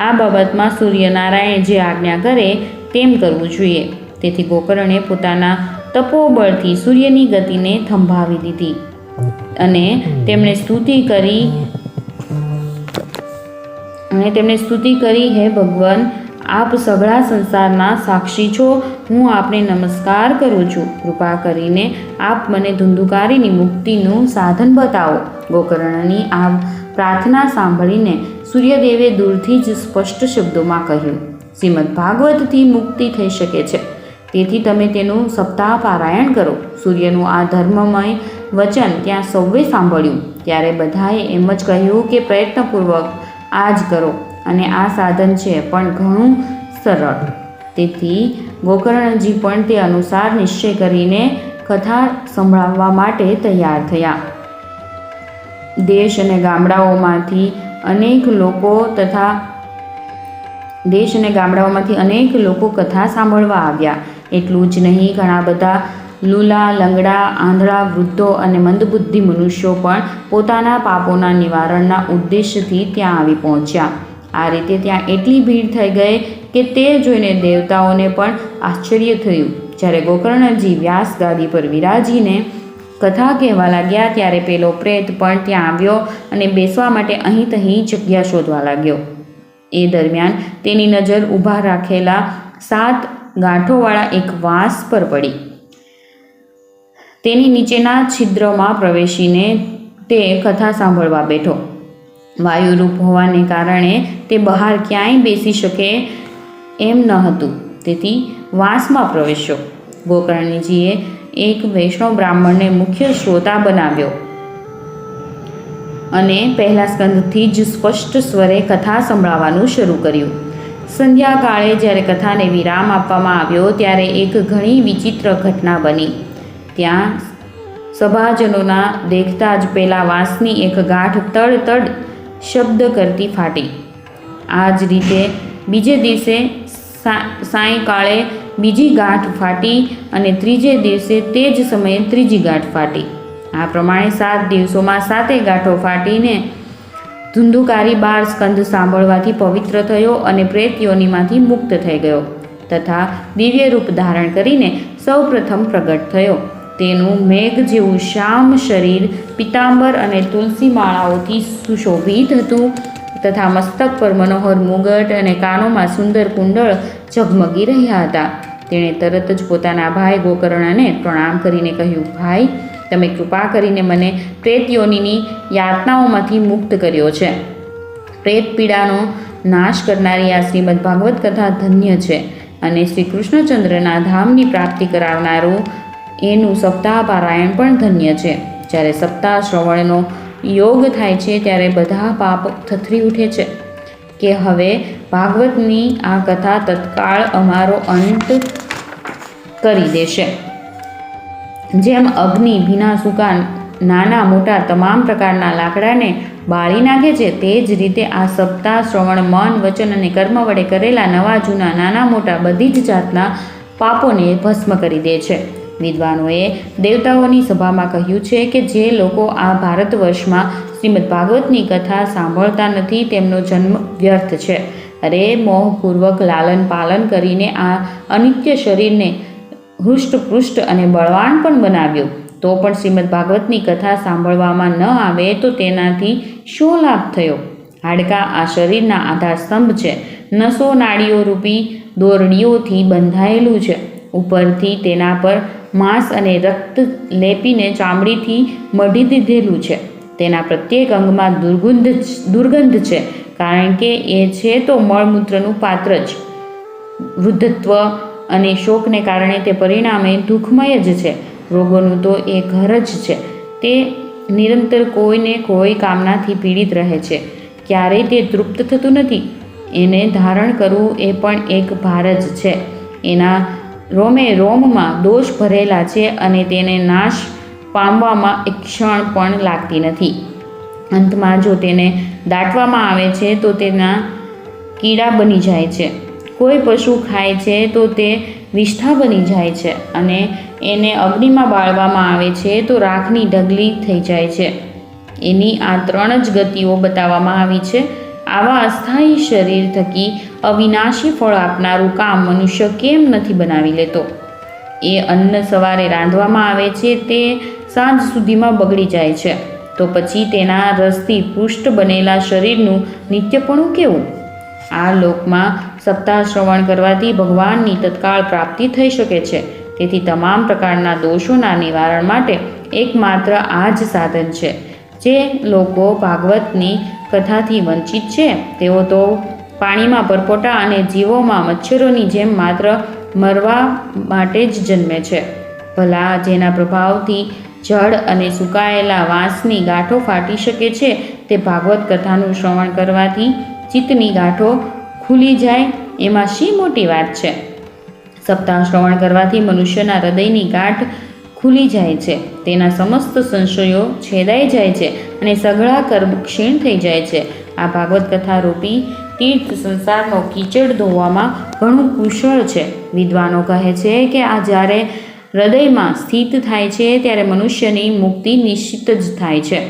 આ બાબતમાં સૂર્યનારાયણ જે આજ્ઞા કરે તેમ કરવું જોઈએ. તેથી ગોકર્ણે પોતાના તપોબળથી સૂર્યની ગતિને થંભાવી દીધી અને તેમણે સ્તુતિ કરી, હે ભગવાન, આપ સઘળા સંસારના સાક્ષી છો. હું આપને નમસ્કાર કરું છું. કૃપા કરીને આપ મને ધુંધુકારીની મુક્તિનું સાધન બતાવો. ગોકર્ણની આ પ્રાર્થના સાંભળીને સૂર્યદેવે દૂરથી જ સ્પષ્ટ શબ્દોમાં કહ્યું, શ્રીમદ ભાગવતથી મુક્તિ થઈ શકે છે, તેથી તમે તેનું સપ્તાહ પારાયણ કરો. સૂર્યનું આ ધર્મમય વચન ત્યાં સૌએ સાંભળ્યું. ત્યારે બધાએ એમ જ કહ્યું કે પ્રયત્નપૂર્વક આ જ કરો, અને આ સાધન છે પણ ઘણું સરળ. તેથી ગોકર્ણજી પણ તે અનુસાર નિશ્ચય કરીને કથા સંભળાવવા માટે તૈયાર થયા. દેશ અને ગામડાઓમાંથી અનેક લોકો કથા સાંભળવા આવ્યા. એટલું જ નહીં, ઘણા બધા લૂલા, લંગડા, આંધળા, વૃદ્ધો અને મંદબુદ્ધિ મનુષ્યો પણ પોતાના પાપોના નિવારણના ઉદ્દેશથી ત્યાં આવી પહોંચ્યા. આ રીતે ત્યાં એટલી ભીડ થઈ ગઈ કે તે જોઈને દેવતાઓને પણ આશ્ચર્ય થયું. જ્યારે ગોકર્ણજી વ્યાસ ગાદી પર વિરાજીને કથા કહેવા લાગ્યા, ત્યારે પેલો પ્રેત પણ ત્યાં આવ્યો અને બેસવા માટે અહીં તહીં જગ્યા શોધવા લાગ્યો. એ દરમિયાન તેની નજર ઊભા રાખેલા 7 ગાંઠોવાળા એક વાંસ પર પડી. તેની નીચેના છિદ્રમાં પ્રવેશીને તે કથા સાંભળવા બેઠો. વાયુરૂપ હોવાને કારણે તે બહાર ક્યાંય બેસી શકે એમ ન હતું, તેથી વાંસમાં પ્રવેશ્યો. ગોકર્ણજીએ એક વૈષ્ણવ બ્રાહ્મણને મુખ્ય શ્રોતા બનાવ્યો અને પહેલા સ્કંદથી જ સ્પષ્ટ સ્વરે કથા સંભળાવવાનું શરૂ કર્યું. સંધ્યાકાળે જ્યારે કથાને વિરામ આપવામાં આવ્યો, ત્યારે એક ઘણી વિચિત્ર ઘટના બની. ત્યાં સભાજનોના દેખતા જ પેલા વાંસની એક ગાંઠ તડ શબ્દ કરતી ફાટી. આ જ રીતે બીજે દિવસે સાયંકાળે બીજી ગાંઠ ફાટી અને ત્રીજે દિવસે તે જ સમયે ત્રીજી ગાંઠ ફાટી. આ પ્રમાણે 7 દિવસોમાં 7 ગાંઠો ફાટીને ધુંધુકારી 12 સ્કંદ સાંભળવાથી પવિત્ર થયો અને પ્રેત યોનિમાંથી મુક્ત થઈ ગયો તથા દિવ્ય રૂપ ધારણ કરીને સૌ પ્રથમ પ્રગટ થયો. તેનું મેઘ જેવું શ્યામ શરીર પિતાંબર અને તુલસી માળાઓથી સુશોભિત હતું તથા મસ્તક પર મનોહર મુગટ અને કાનોમાં સુંદર કુંડળ ઝગમગી રહ્યા હતા. તેણે તરત જ પોતાના ભાઈ ગોકર્ણને પ્રણામ કરીને કહ્યું, ભાઈ, તમે કૃપા કરીને મને પ્રેત યોનિની યાતનાઓમાંથી મુક્ત કર્યો છે. પ્રેત પીડાનો નાશ કરનારી આ શ્રીમદ ભાગવત કથા ધન્ય છે અને શ્રી કૃષ્ણચંદ્રના ધામની પ્રાપ્તિ કરાવનારું એનું સપ્તાહ પારાયણ પણ ધન્ય છે. જ્યારે સપ્તાહ શ્રવણનો યોગ થાય છે ત્યારે બધા પાપ થથરી ઉઠે છે કે હવે ભાગવતની આ કથા તત્કાળ અમારો અંત કરી દેશે. જેમ અગ્નિ ભીના સૂકા નાના મોટા તમામ પ્રકારના લાકડાને બાળી નાખે છે, તે જ રીતે આ સપ્તાહ શ્રવણ મન, વચન અને કર્મ વડે કરેલા નવા જૂના નાના મોટા બધી જ જાતના પાપોને ભસ્મ કરી દે છે. વિદ્વાનોએ દેવતાઓની સભામાં કહ્યું છે કે જે લોકો આ ભારત વર્ષમાં શ્રીમદ ભાગવતની કથા સાંભળતા નથી તેમનો જન્મ વ્યર્થ છે. અરે મોહપૂર્વક લાલન પાલન કરીને આ અનિત્ય શરીરને હૃષ્ટપૃષ્ટ અને બળવાન પણ બનાવ્યો. તો પણ શ્રીમદ ભાગવતની કથા સાંભળવામાં ન આવે તો તેનાથી શો લાભ થયો? હાડકાં આ શરીરના આધારસ્તંભ છે. નસો નાડીઓ રૂપી દોરડીઓથી બંધાયેલું છે. ઉપરથી તેના પર માંસ અને રક્ત લેપીને ચામડીથી મઢી દીધેલું છે. તેના પ્રત્યેક અંગમાં દુર્ગંધ છે, કારણ કે એ છે તો મળમૂત્રનું પાત્ર જ. વૃદ્ધત્વ અને શોકને કારણે તે પરિણામે દુઃખમય જ છે. રોગોનું તો એ ઘર જ છે. તે નિરંતર કોઈને કોઈ કામનાથી પીડિત રહે છે. ક્યારેય તે તૃપ્ત થતું નથી. એને ધારણ કરવું એ પણ એક ભાર જ છે. એના રોમે રોમમાં દોષ ભરેલા છે અને તેને નાશ પામવામાં એક ક્ષણ પણ લાગતી નથી. અંતમાં જો તેને દાટવામાં આવે છે તો તેના કીડા બની જાય છે. કોઈ પશુ ખાય છે તો તે વિષ્ઠા બની જાય છે અને એને અગ્નિમાં બાળવામાં આવે છે તો રાખની ઢગલી થઈ જાય છે. એની આ 3 જ ગતિઓ બતાવવામાં આવી છે. આવા અસ્થાયી શરીર થકી અવિનાશી ફળ આપનારું કામ મનુષ્ય કેમ નથી બનાવી લેતો? એ અન્ન સવારે રાંધવામાં આવે છે તે સાંજ સુધીમાં બગડી જાય છે. તો પછી તેના રસથી પુષ્ટ બનેલા શરીરનું નિત્યપણું કેવું? આ લોકમાં સપ્તાહ શ્રવણ કરવાથી ભગવાનની તત્કાળ પ્રાપ્તિ થઈ શકે છે. તેથી તમામ પ્રકારના દોષોના નિવારણ માટે એકમાત્ર આ જ સાધન છે. જે લોકો ભાગવતની કથાથી વંચિત છે તેઓ તો પાણીમાં પરપોટા અને જીવોમાં મચ્છરોની જેમ માત્ર મરવા માટે જ જન્મે છે. ભલા જેના પ્રભાવથી જળ અને સુકાયેલા વાંસની ગાંઠો ફાટી શકે છે તે ભાગવત કથાનું શ્રવણ કરવાથી ચિત્તની ગાંઠો ખુલી જાય એમાં શી મોટી વાત છે? સપ્તાહ શ્રવણ કરવાથી મનુષ્યના હૃદયની ગાંઠ ખુલી જાય છે. તેના સમસ્ત સંશયો છેદાઈ જાય છે અને સઘળા કર્મ ક્ષીણ થઈ જાય છે. આ ભાગવત કથા રૂપી તીર્થ સંસારનો કીચડ ધોવામાં ઘણું કુશળ છે. વિદ્વાનો કહે છે કે આ જ્યારે હૃદયમાં સ્થિત થાય છે ત્યારે મનુષ્યની મુક્તિ નિશ્ચિત જ થાય છે.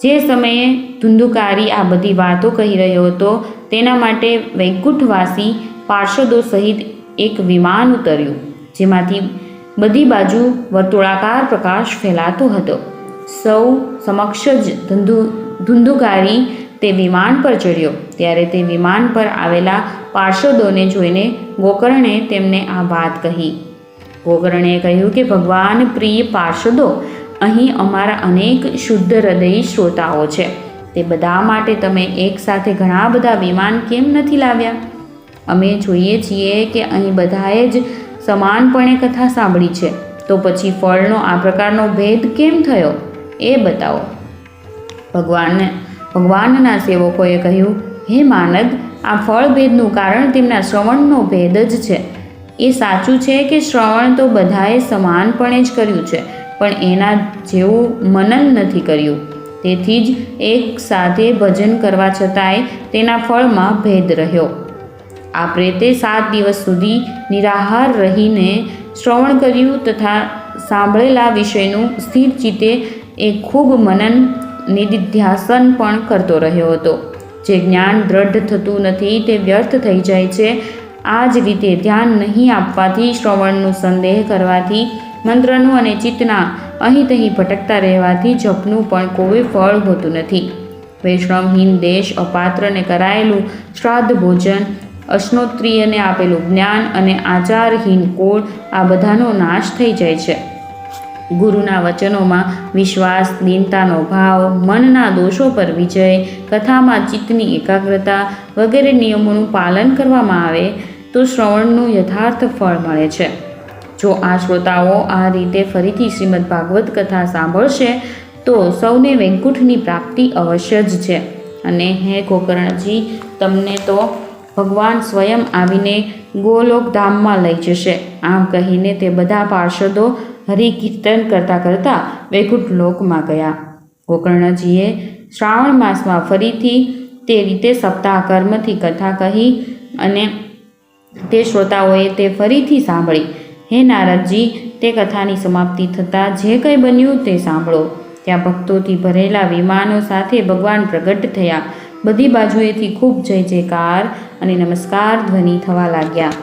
જે સમયે ધુંધુકારી આ બધી વાતો કહી રહ્યો હતો તેના માટે વૈકુંઠવાસી પાર્ષદો સહિત એક વિમાન ઉતર્યું, જેમાંથી બધી બાજુ વર્તુળાકાર પ્રકાશ ફેલાતો હતો. સૌ સમક્ષ જ ધુંધુકારી તે વિમાન પર ચડ્યો. ત્યારે તે વિમાન પર આવેલા પાર્ષદોને જોઈને ગોકર્ણે તેમને આ વાત કહી. ગોકર્ણે કહ્યું કે ભગવાન પ્રિય પાર્ષદો, અહીં અમારા અનેક શુદ્ધ હૃદયી શ્રોતાઓ છે. તે બધા માટે તમે એક સાથે ઘણા બધા વિમાન કેમ નથી લાવ્યા? અમે જોઈએ છીએ કે અહીં બધાએ જ સમાનપણે કથા સાંભળી છે. તો પછી ફળનો આ પ્રકારનો ભેદ કેમ થયો એ બતાવો. ભગવાનના સેવકોએ કહ્યું, હે માનદ, આ ફળ ભેદનું કારણ તેમના શ્રવણનો ભેદ જ છે. એ સાચું છે કે શ્રવણ તો બધાએ સમાનપણે જ કર્યું છે, પણ એના જેવું મનન નથી કર્યું. તેથી જ એક સાથે ભજન કરવા છતાંય તેના ફળમાં ભેદ રહ્યો. આ પ્રેતે 7 દિવસ સુધી નિરાહાર રહીને શ્રવણ કર્યું તથા સાંભળેલા વિષયનું સ્થિર ચિત્તે એ ખૂબ મનન નિધિધ્યાસન પણ કરતો રહ્યો હતો. જે જ્ઞાન દ્રઢ થતું નથી તે વ્યર્થ થઈ જાય છે. આ જ રીતે ધ્યાન નહીં આપવાથી, શ્રવણનું સંદેહ કરવાથી, મંત્રનું અને ચિત્તના અહીં તહીં ભટકતા રહેવાથી જપનું પણ કોઈ ફળ હોતું નથી. વૈષ્ણવહીન દેશ, અપાત્રને કરાયેલું શ્રાદ્ધ ભોજન, અશ્નોત્રિયને આપેલું જ્ઞાન અને આચારહીન કુળ, આ બધાનો નાશ થઈ જાય છે. ગુરુના વચનોમાં વિશ્વાસ, દીનતાનો ભાવ, મનના દોષો પર વિજય, કથામાં ચિત્તની એકાગ્રતા વગેરે નિયમોનું પાલન કરવામાં આવે તો શ્રવણનું યથાર્થ ફળ મળે છે. જો આ શ્રોતાઓ આ રીતે ફરીથી શ્રીમદ ભાગવત કથા સાંભળશે તો સૌને વૈકુંઠની પ્રાપ્તિ અવશ્ય જ છે. અને હે ગોકર્ણજી, તમને તો ભગવાન સ્વયં આવીને ગોલોક ધામમાં લઈ જશે. આમ કહીને તે બધા પાર્ષદો હરિકીર્તન કરતાં કરતાં વૈકુંઠ લોકમાં ગયા. ગોકર્ણજીએ શ્રાવણ માસમાં ફરીથી તે રીતે સપ્તાહ કર્મથી કથા કહી અને તે શ્રોતાઓએ તે ફરીથી સાંભળી. હે નારદજી, તે કથાની સમાપ્તિ થતાં જે કંઈ બન્યું તે સાંભળો. ત્યાં ભક્તોથી ભરેલા વિમાનો સાથે ભગવાન પ્રગટ થયા. બધી બાજુએથી ખૂબ જય જયકાર અને નમસ્કાર ધ્વનિ થવા લાગ્યા.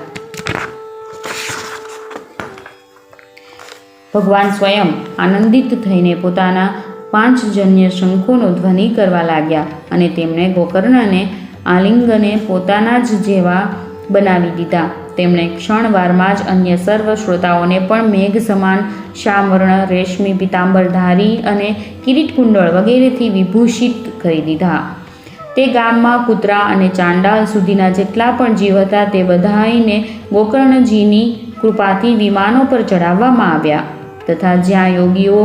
ભગવાન સ્વયં આનંદિત થઈને પોતાના 5 જન્ય શંખોનો ધ્વનિ કરવા લાગ્યા અને તેમણે ગોકર્ણને આલિંગને પોતાના જ જેવા બનાવી દીધા. તેમણે ક્ષણવારમાં જ અન્ય સર્વ શ્રોતાઓને પણ મેઘ સમાન શ્યામવર્ણ, રેશમી પીતાંબરધારી અને કિરીટકુંડળ વગેરેથી વિભૂષિત કરી દીધા. તે ગામમાં કૂતરા અને ચાંડાલ સુધીના જેટલા પણ જીવ હતા તે બધાઈને ગોકર્ણજીની કૃપાથી વિમાનો પર ચડાવવામાં આવ્યા તથા જ્યાં યોગીઓ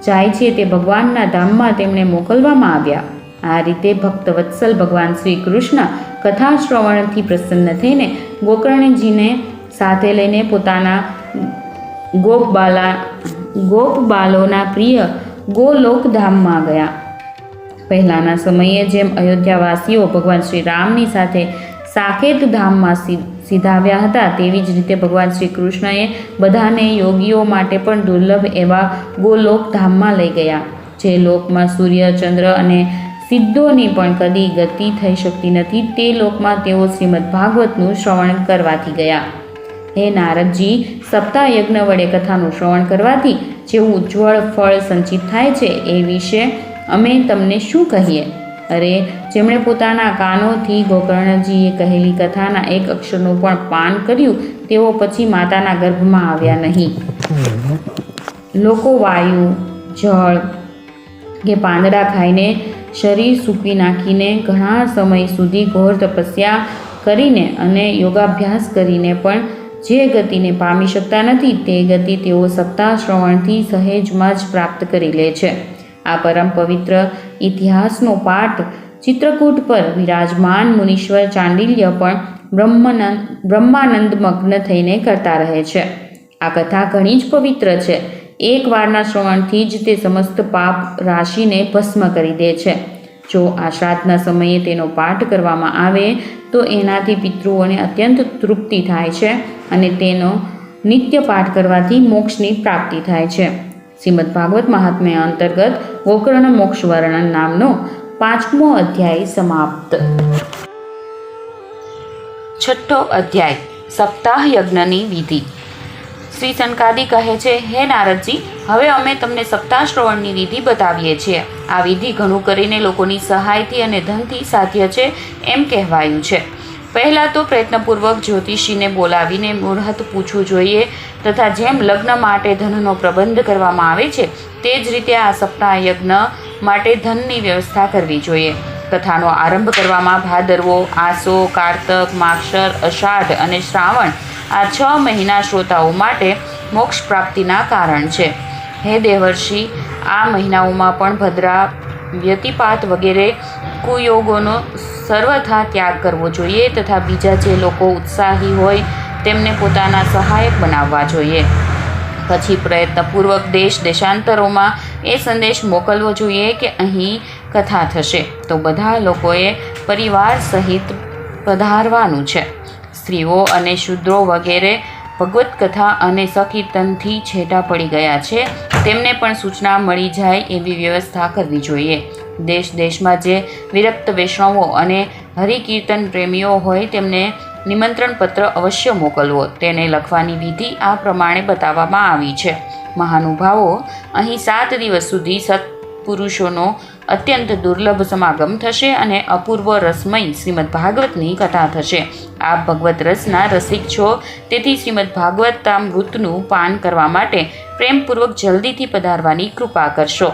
જાય છે તે ભગવાનના ધામમાં તેમણે મોકલવામાં આવ્યા. આ રીતે ભક્તવત્સલ ભગવાન શ્રી કૃષ્ણ કથા શ્રવણથી પ્રસન્ન થઈને ગોકર્ણજીને સાથે લઈને પોતાના ગોપબાલોના પ્રિય ગોલોકધામમાં ગયા. પહેલાંના સમયે જેમ અયોધ્યાવાસીઓ ભગવાન શ્રી રામની સાથે સાકેત ધામમાં સીધાવ્યા હતા તેવી જ રીતે ભગવાન શ્રી કૃષ્ણએ બધાને યોગીઓ માટે પણ દુર્લભ એવા ગોલોકધામમાં લઈ ગયા, જે લોકમાં સૂર્ય, ચંદ્ર અને સિદ્ધોની પણ કદી ગતિ થઈ શકતી નથી. તે લોકમાં તેઓ શ્રીમદ ભાગવતનું શ્રવણ કરવાથી ગયા. હે નારદજી, સપ્તાહ યજ્ઞ વડે કથાનું શ્રવણ કરવાથી જેવું ઉજ્જવળ ફળ સંચિત થાય છે એ વિશે અમે તમને શું કહીએ? અરે, જેમણે પોતાના કાનોથી ગોકર્ણજીએ કહેલી કથાના એક અક્ષરનું પણ પાન કર્યું તેઓ પછી માતાના ગર્ભમાં આવ્યા નહીં. લોકો વાયુ, જળ કે પાંદડા ખાઈને શરીર સૂકવી નાખીને ઘણા સમય સુધી ઘોર તપસ્યા કરીને અને યોગાભ્યાસ કરીને પણ જે ગતિને પામી શકતા નથી તે ગતિ તેઓ સપ્તાહ શ્રવણથી સહેજમાં જ પ્રાપ્ત કરી લે છે. આ પરમ પવિત્ર ઇતિહાસનો પાઠ ચિત્રકૂટ પર વિરાજમાન મુનીશ્વર ચાંડિલ્ય પણ બ્રહ્માનંદ મગ્ન થઈને કરતા રહે છે. આ કથા ઘણી જ પવિત્ર છે. એક વારના શ્રવણથી જ તે સમસ્ત પાપ રાશિને ભસ્મ કરી દે છે. જો આ શ્રાદ્ધના સમયે તેનો પાઠ કરવામાં આવે તો એનાથી પિતૃઓને અત્યંત તૃપ્તિ થાય છે અને તેનો નિત્ય પાઠ કરવાથી મોક્ષની પ્રાપ્તિ થાય છે. શ્રીમદ ભાગવત મહાત્મ્ય અંતર્ગત ગોકર્ણ મોક્ષ વર્ણન નામનો 5મો અધ્યાય સમાપ્ત. 6ઠ્ઠો અધ્યાય સપ્તાહ યજ્ઞની વિધિ. શ્રી સનકાદિ કહે છે, હે નારદજી, હવે અમે તમને સપ્તાહ શ્રવણની વિધિ બતાવીએ છીએ. આ વિધિ ઘણું કરીને લોકોની સહાયથી અને ધનથી સાધ્ય છે એમ કહેવાયું છે. પહેલાં તો પ્રયત્નપૂર્વક જ્યોતિષીને બોલાવીને મુહૂર્ત પૂછવું જોઈએ તથા જેમ લગ્ન માટે ધનનો પ્રબંધ કરવામાં આવે છે તે જ રીતે આ સપ્તાહ યજ્ઞ માટે ધનની વ્યવસ્થા કરવી જોઈએ. કથાનો આરંભ કરવામાં ભાદરવો, આસો, કારતક, માગશર, અષાઢ અને શ્રાવણ આ 6 મહિના શ્રોતાઓ માટે મોક્ષ પ્રાપ્તિના કારણ છે. હે દેવર્ષિ, આ મહિનાઓમાં પણ ભદ્રા, વ્યતિપાત વગેરે કુયોગોનો સર્વથા ત્યાગ કરવો જોઈએ તથા બીજા જે લોકો ઉત્સાહી હોય તેમને પોતાના સહાયક બનાવવા જોઈએ. પછી પ્રયત્નપૂર્વક દેશાંતરોમાં એ સંદેશ મોકલવો જોઈએ કે અહીં કથા થશે તો બધા લોકોએ પરિવાર સહિત પધારવાનું છે. સ્ત્રીઓ અને શૂદ્રો વગેરે ભગવત કથા અને સકીર્તનથી છેટા પડી ગયા છે તેમને પણ સૂચના મળી જાય એવી વ્યવસ્થા કરવી જોઈએ. દેશમાં જે વિરક્ત વૈષ્ણવો અને હરિકીર્તન પ્રેમીઓ હોય તેમને નિમંત્રણ પત્ર અવશ્ય મોકલવો. તેને લખવાની વિધિ આ પ્રમાણે બતાવવામાં આવી છે. મહાનુભાવો, અહીં 7 દિવસ સુધી સત્પુરુષોનો અત્યંત દુર્લભ સમાગમ થશે અને અપૂર્વ રસમય શ્રીમદ ભાગવતની કથા થશે. આપ ભગવત રસના રસિક છો તેથી શ્રીમદ ભાગવતામૃતનું પાન કરવા માટે પ્રેમપૂર્વક જલ્દીથી પધારવાની કૃપા કરશો.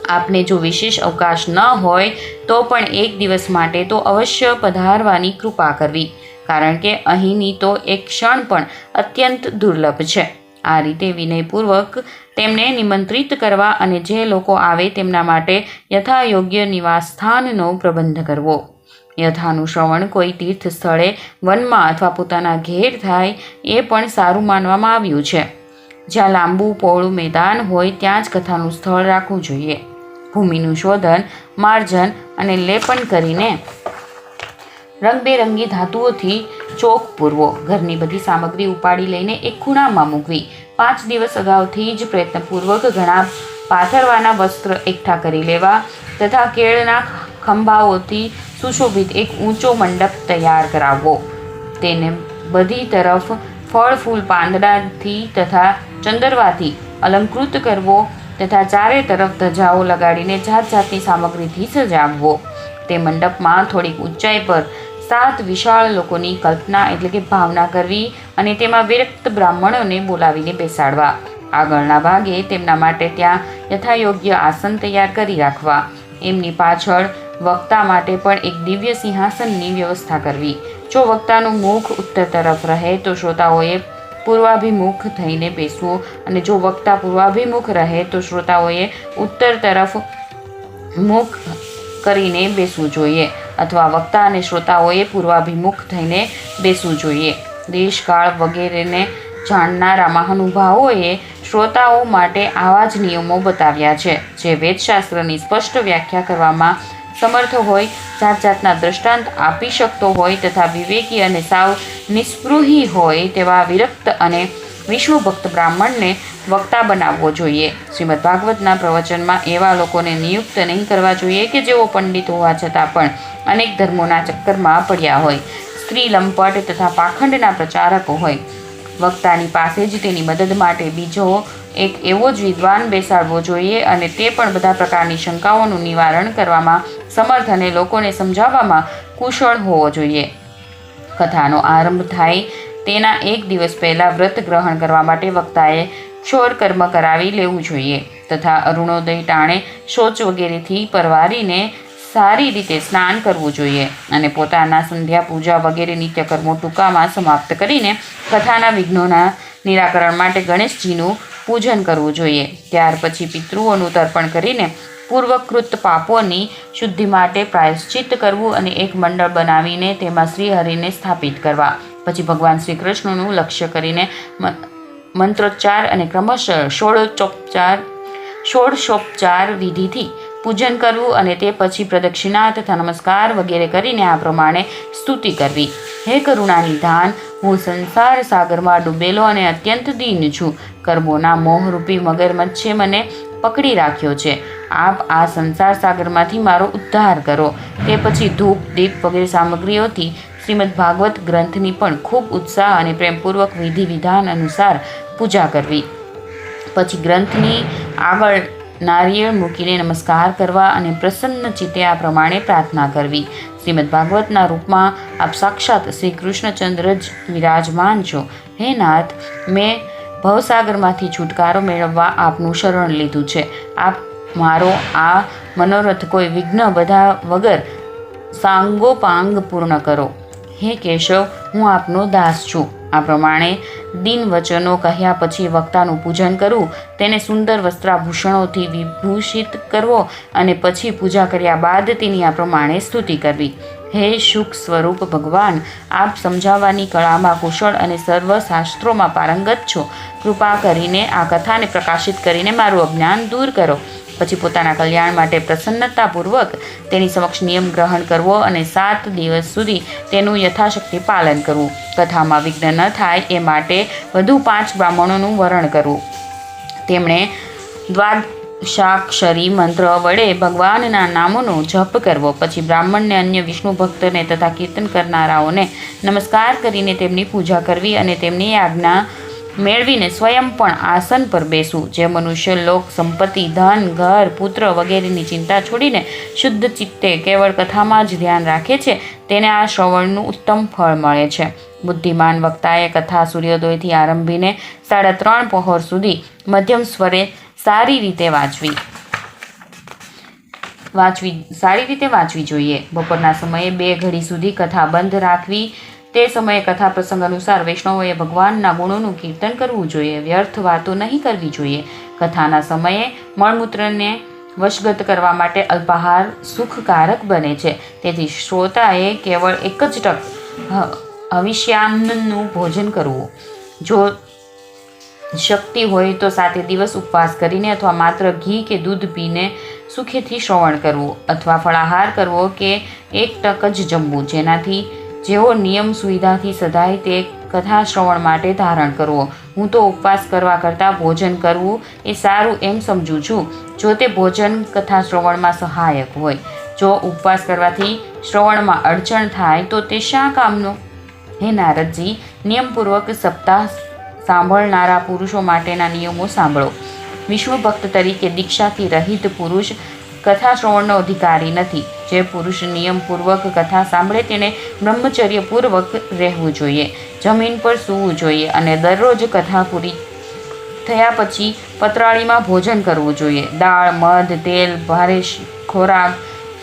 આપને જો વિશેષ અવકાશ ન હોય તો પણ એક દિવસ માટે તો અવશ્ય પધારવાની કૃપા કરવી, કારણ કે અહીંની તો એક ક્ષણ પણ અત્યંત દુર્લભ છે. આ રીતે વિનયપૂર્વક તેમને નિમંત્રિત કરવા અને જે લોકો આવે તેમના માટે યથાયોગ્ય નિવાસસ્થાનનો પ્રબંધ કરવો. યથાનું શ્રવણ કોઈ તીર્થ સ્થળે, વનમાં અથવા પોતાના ઘેર થાય એ પણ સારું માનવામાં આવ્યું છે. જ્યાં લાંબુ પહોળું મેદાન હોય ત્યાં જ કથાનું સ્થળ રાખવું જોઈએ. ભૂમિનું શોધન, માર્જન અને લેપન કરીને રંગબેરંગી ધાતુઓથી ચોક પૂરવો. ઘરની બધી સામગ્રી ઉપાડી લઈને એક ખૂણામાં મૂકવી. 5 દિવસ અગાઉથી જ પ્રયત્નપૂર્વક ઘણા પાથરવાના વસ્ત્ર એકઠા કરી લેવા તથા કેળના ખંભાઓથી સુશોભિત એક ઊંચો મંડપ તૈયાર કરાવવો. તેને બધી તરફ ફળ ફૂલ પાંદડાથી તથા ચંદરવાથી અલંકૃત કરવો તથા ચારે તરફ ધજાઓ લગાડીને જાત જાતની સામગ્રીથી સજાવવો. તે મંડપમાં થોડીક ઊંચાઈ પર 7 વિશાળ લોકોની કલ્પના એટલે કે ભાવના કરવી અને તેમાં વિરક્ત બ્રાહ્મણોને બોલાવીને બેસાડવા. આગળના ભાગે તેમના માટે ત્યાં યથાયોગ્ય આસન તૈયાર કરી રાખવા. એમની પાછળ વક્તા માટે પણ એક દિવ્ય સિંહાસનની વ્યવસ્થા કરવી. જો વક્તાનું મુખ ઉત્તર તરફ રહે તો શ્રોતાઓએ પૂર્વાભિમુખ થઈને બેસવું અને જો વક્તા પૂર્વાભિમુખ રહે તો શ્રોતાઓએ ઉત્તર તરફ મુખ કરીને બેસવું જોઈએ અથવા વક્તા અને શ્રોતાઓએ પૂર્વાભિમુખ થઈને બેસવું જોઈએ. દેશકાળ વગેરેને જાણનારા મહાનુભાવોએ શ્રોતાઓ માટે આવા જ નિયમો બતાવ્યા છે. જે વેદશાસ્ત્રની સ્પષ્ટ વ્યાખ્યા કરવામાં સમર્થ હોય, જાત જાતના દ્રષ્ટાંત આપી શકતો હોય તથા વિવેકી અને સાવ નિસ્પૃહી હોય તેવા વિરક્ત અને વિષ્ણુભક્ત બ્રાહ્મણને વક્તા બનાવવો જોઈએ. શ્રીમદ ભાગવતના પ્રવચનમાં એવા લોકોને નિયુક્ત નહીં કરવા જોઈએ કે જેઓ પંડિત હોવા છતાં પણ અનેક ધર્મોના ચક્કરમાં પડ્યા હોય, સ્ત્રી લંપટ તથા પાખંડના પ્રચારકો હોય. વક્તાની પાસે જ તેની મદદ માટે બીજો એક એવો જ વિદ્વાન બેસાડવો જોઈએ અને તે પણ બધા પ્રકારની શંકાઓનું નિવારણ કરવામાં સમર્થ અને લોકોને સમજાવવામાં કુશળ હોવો જોઈએ. કથાનો આરંભ થાય તેના એક દિવસ પહેલાં વ્રત ગ્રહણ કરવા માટે વક્તાએ ક્ષોર કર્મ કરાવી લેવું જોઈએ તથા અરુણોદય ટાણે શૌચ વગેરેથી પરવારીને સારી રીતે સ્નાન કરવું જોઈએ અને પોતાના સંધ્યા પૂજા વગેરે નિત્યકર્મો ટૂંકામાં સમાપ્ત કરીને કથાના વિઘ્નોના નિરાકરણ માટે ગણેશજીનું પૂજન કરવું જોઈએ. ત્યાર પછી પિતૃઓનું તર્પણ કરીને પૂર્વકૃત પાપોની શુદ્ધિ માટે પ્રાયશ્ચિત્ત કરવું અને એક મંડળ બનાવીને તેમાં શ્રીહરિને સ્થાપિત કરવા. પછી ભગવાન શ્રી કૃષ્ણનું લક્ષ્ય કરીને મંત્રોચ્ચાર અને ક્રમશઃ ષોડશોપચાર વિધિથી પૂજન કરવું અને તે પછી પ્રદક્ષિણા તથા નમસ્કાર વગેરે કરીને આ પ્રમાણે સ્તુતિ કરવી. હે કરુણાનિધાન, હું સંસાર સાગરમાં ડૂબેલો અને અત્યંત દીન છું. કર્મોના મોહરૂપી મગરમચ્છે મને પકડી રાખ્યો છે. આપ આ સંસાર સાગરમાંથી મારો ઉદ્ધાર કરો. તે પછી ધૂપ દીપ વગેરે સામગ્રીઓથી શ્રીમદ ભાગવત ગ્રંથની પણ ખૂબ ઉત્સાહ અને પ્રેમપૂર્વક વિધિ વિધાન અનુસાર પૂજા કરવી. પછી ગ્રંથની આગળ નારિયેળ મૂકીને નમસ્કાર કરવા અને પ્રસન્ન ચિત્તે આ પ્રમાણે પ્રાર્થના કરવી. શ્રીમદ ભાગવતના રૂપમાં આપ સાક્ષાત શ્રી કૃષ્ણચંદ્ર જ વિરાજમાન છો. હે નાથ, મેં ભવસાગરમાંથી છુટકારો મેળવવા આપનું શરણ લીધું છે. આપ મારો આ મનોરથ કોઈ વિઘ્ન બધા વગર સાંગોપાંગ પૂર્ણ કરો. હે કેશવ, હું આપનો દાસ છું. આ પ્રમાણે દિન વચનો કહ્યા પછી વક્તાનું પૂજન કરવું, તેને સુંદર વસ્ત્રાભૂષણોથી વિભૂષિત કરવો અને પછી પૂજા કર્યા બાદ તેની આ પ્રમાણે સ્તુતિ કરવી. હે શુક સ્વરૂપ ભગવાન, આપ સમજાવવાની કળામાં કુશળ અને સર્વ શાસ્ત્રોમાં પારંગત છો. કૃપા કરીને આ કથાને પ્રકાશિત કરીને મારું અજ્ઞાન દૂર કરો. પછી પોતાના કલ્યાણ માટે પ્રસન્નતાપૂર્વક તેની સમક્ષ નિયમ ગ્રહણ કરવો અને 7 દિવસ સુધી તેનું યથાશક્તિ પાલન કરવું. કથામાં વિઘ્ન ન થાય એ માટે વધુ 5 બ્રાહ્મણોનું વરણ કરવું. તેમણે દ્વાદશાક્ષરી મંત્ર વડે ભગવાનના નામોનો જપ કરવો. પછી બ્રાહ્મણને અન્ય વિષ્ણુ ભક્તને તથા કીર્તન કરનારાઓને નમસ્કાર કરીને તેમની પૂજા કરવી અને તેમની આજ્ઞા મેળવીને સ્વયં પણ આસન પર બેસવું. જે મનુષ્ય લોક સંપત્તિ, ધન, ઘર, પુત્ર વગેરેની ચિંતા છોડીને શુદ્ધ ચિત્તે કેવળ કથામાં જ ધ્યાન રાખે છે તેને આ શ્રવણનું ઉત્તમ ફળ મળે છે. બુદ્ધિમાન વક્તાએ કથા સૂર્યોદયથી આરંભીને 3:30 પહોર સુધી મધ્યમ સ્વરે સારી રીતે વાંચવી જોઈએ. બપોરના સમયે 2 ઘડી સુધી કથા બંધ રાખવી. તે સમયે કથા પ્રસંગ અનુસાર વૈષ્ણવોએ ભગવાનના ગુણોનું કીર્તન કરવું જોઈએ. વ્યર્થ વાતો નહીં કરવી જોઈએ. કથાના સમયે મળમૂત્રને વશગત કરવા માટે અલ્પાહાર સુખકારક બને છે. તેથી શ્રોતાએ કેવળ 1 જ ટક હવિષ્યાન્નનું ભોજન કરવું. જો શક્તિ હોય તો 7 દિવસ ઉપવાસ કરીને અથવા માત્ર ઘી કે દૂધ પીને સુખેથી શ્રવણ કરવું અથવા ફળાહાર કરવો કે 1 ટક જ જમવું. જેનાથી જેવો નિયમ સુવિધાથી સદાય તે કથા શ્રવણ માટે ધારણ કરવો. હું તો ઉપવાસ કરવા કરતાં ભોજન કરવું એ સારું એમ સમજું છું, જો તે ભોજન કથા શ્રવણમાં સહાયક હોય. જો ઉપવાસ કરવાથી શ્રવણમાં અડચણ થાય તો તે શા કામનું? હે નારદજી, નિયમપૂર્વક સપ્તાહ સાંભળનારા પુરુષો માટેના નિયમો સાંભળો. વિષ્ણુ ભક્ત તરીકે દીક્ષાથી રહિત પુરુષ કથા શ્રવણનો અધિકારી નથી. જે પુરુષ નિયમપૂર્વક કથા સાંભળે તેને બ્રહ્મચર્યપૂર્વક રહેવું જોઈએ, જમીન પર સૂવું જોઈએ અને દરરોજ કથા પૂરી થયા પછી પતરાળીમાં ભોજન કરવું જોઈએ. દાળ, મધ, તેલ, ભારે ખોરાક,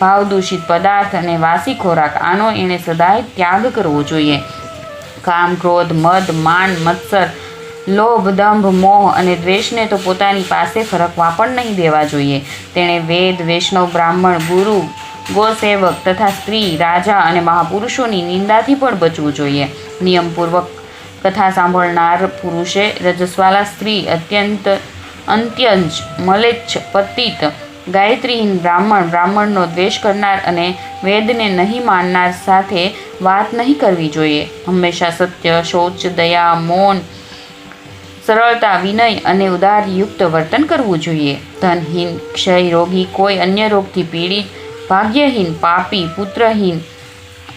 ભાવદૂષિત પદાર્થ અને વાસી ખોરાક આનો એણે સદાય ત્યાગ કરવો જોઈએ. કામ, ક્રોધ, મદ, માન, મત્સર, લોભ, દંભ, મોહ અને દ્વેષને તો પોતાની પાસે ફરકવા પણ નહીં દેવા જોઈએ. તેણે વેદ, વૈષ્ણવ, બ્રાહ્મણ, ગુરુ, ગોસેવક તથા સ્ત્રી, રાજા અને મહાપુરુષોની નિંદાથી પણ બચવું જોઈએ. નિયમપૂર્વક કથા સાંભળનાર પુરુષે રજસ્વાલા સ્ત્રી, અંત્યજ, મલેચ્છ, પતિત, ગાયત્રીહીન બ્રાહ્મણ, બ્રાહ્મણનો દ્વેષ કરનાર અને વેદને નહીં માનનાર સાથે વાત નહીં કરવી જોઈએ. હંમેશા સત્ય, શૌચ, દયા, મૌન, સરળતા, વિનય અને ઉદારયુક્ત વર્તન કરવું જોઈએ. ધનહીન, ક્ષય રોગી, કોઈ અન્ય રોગથી પીડિત, ભાગ્યહીન, પાપી, પુત્રહીન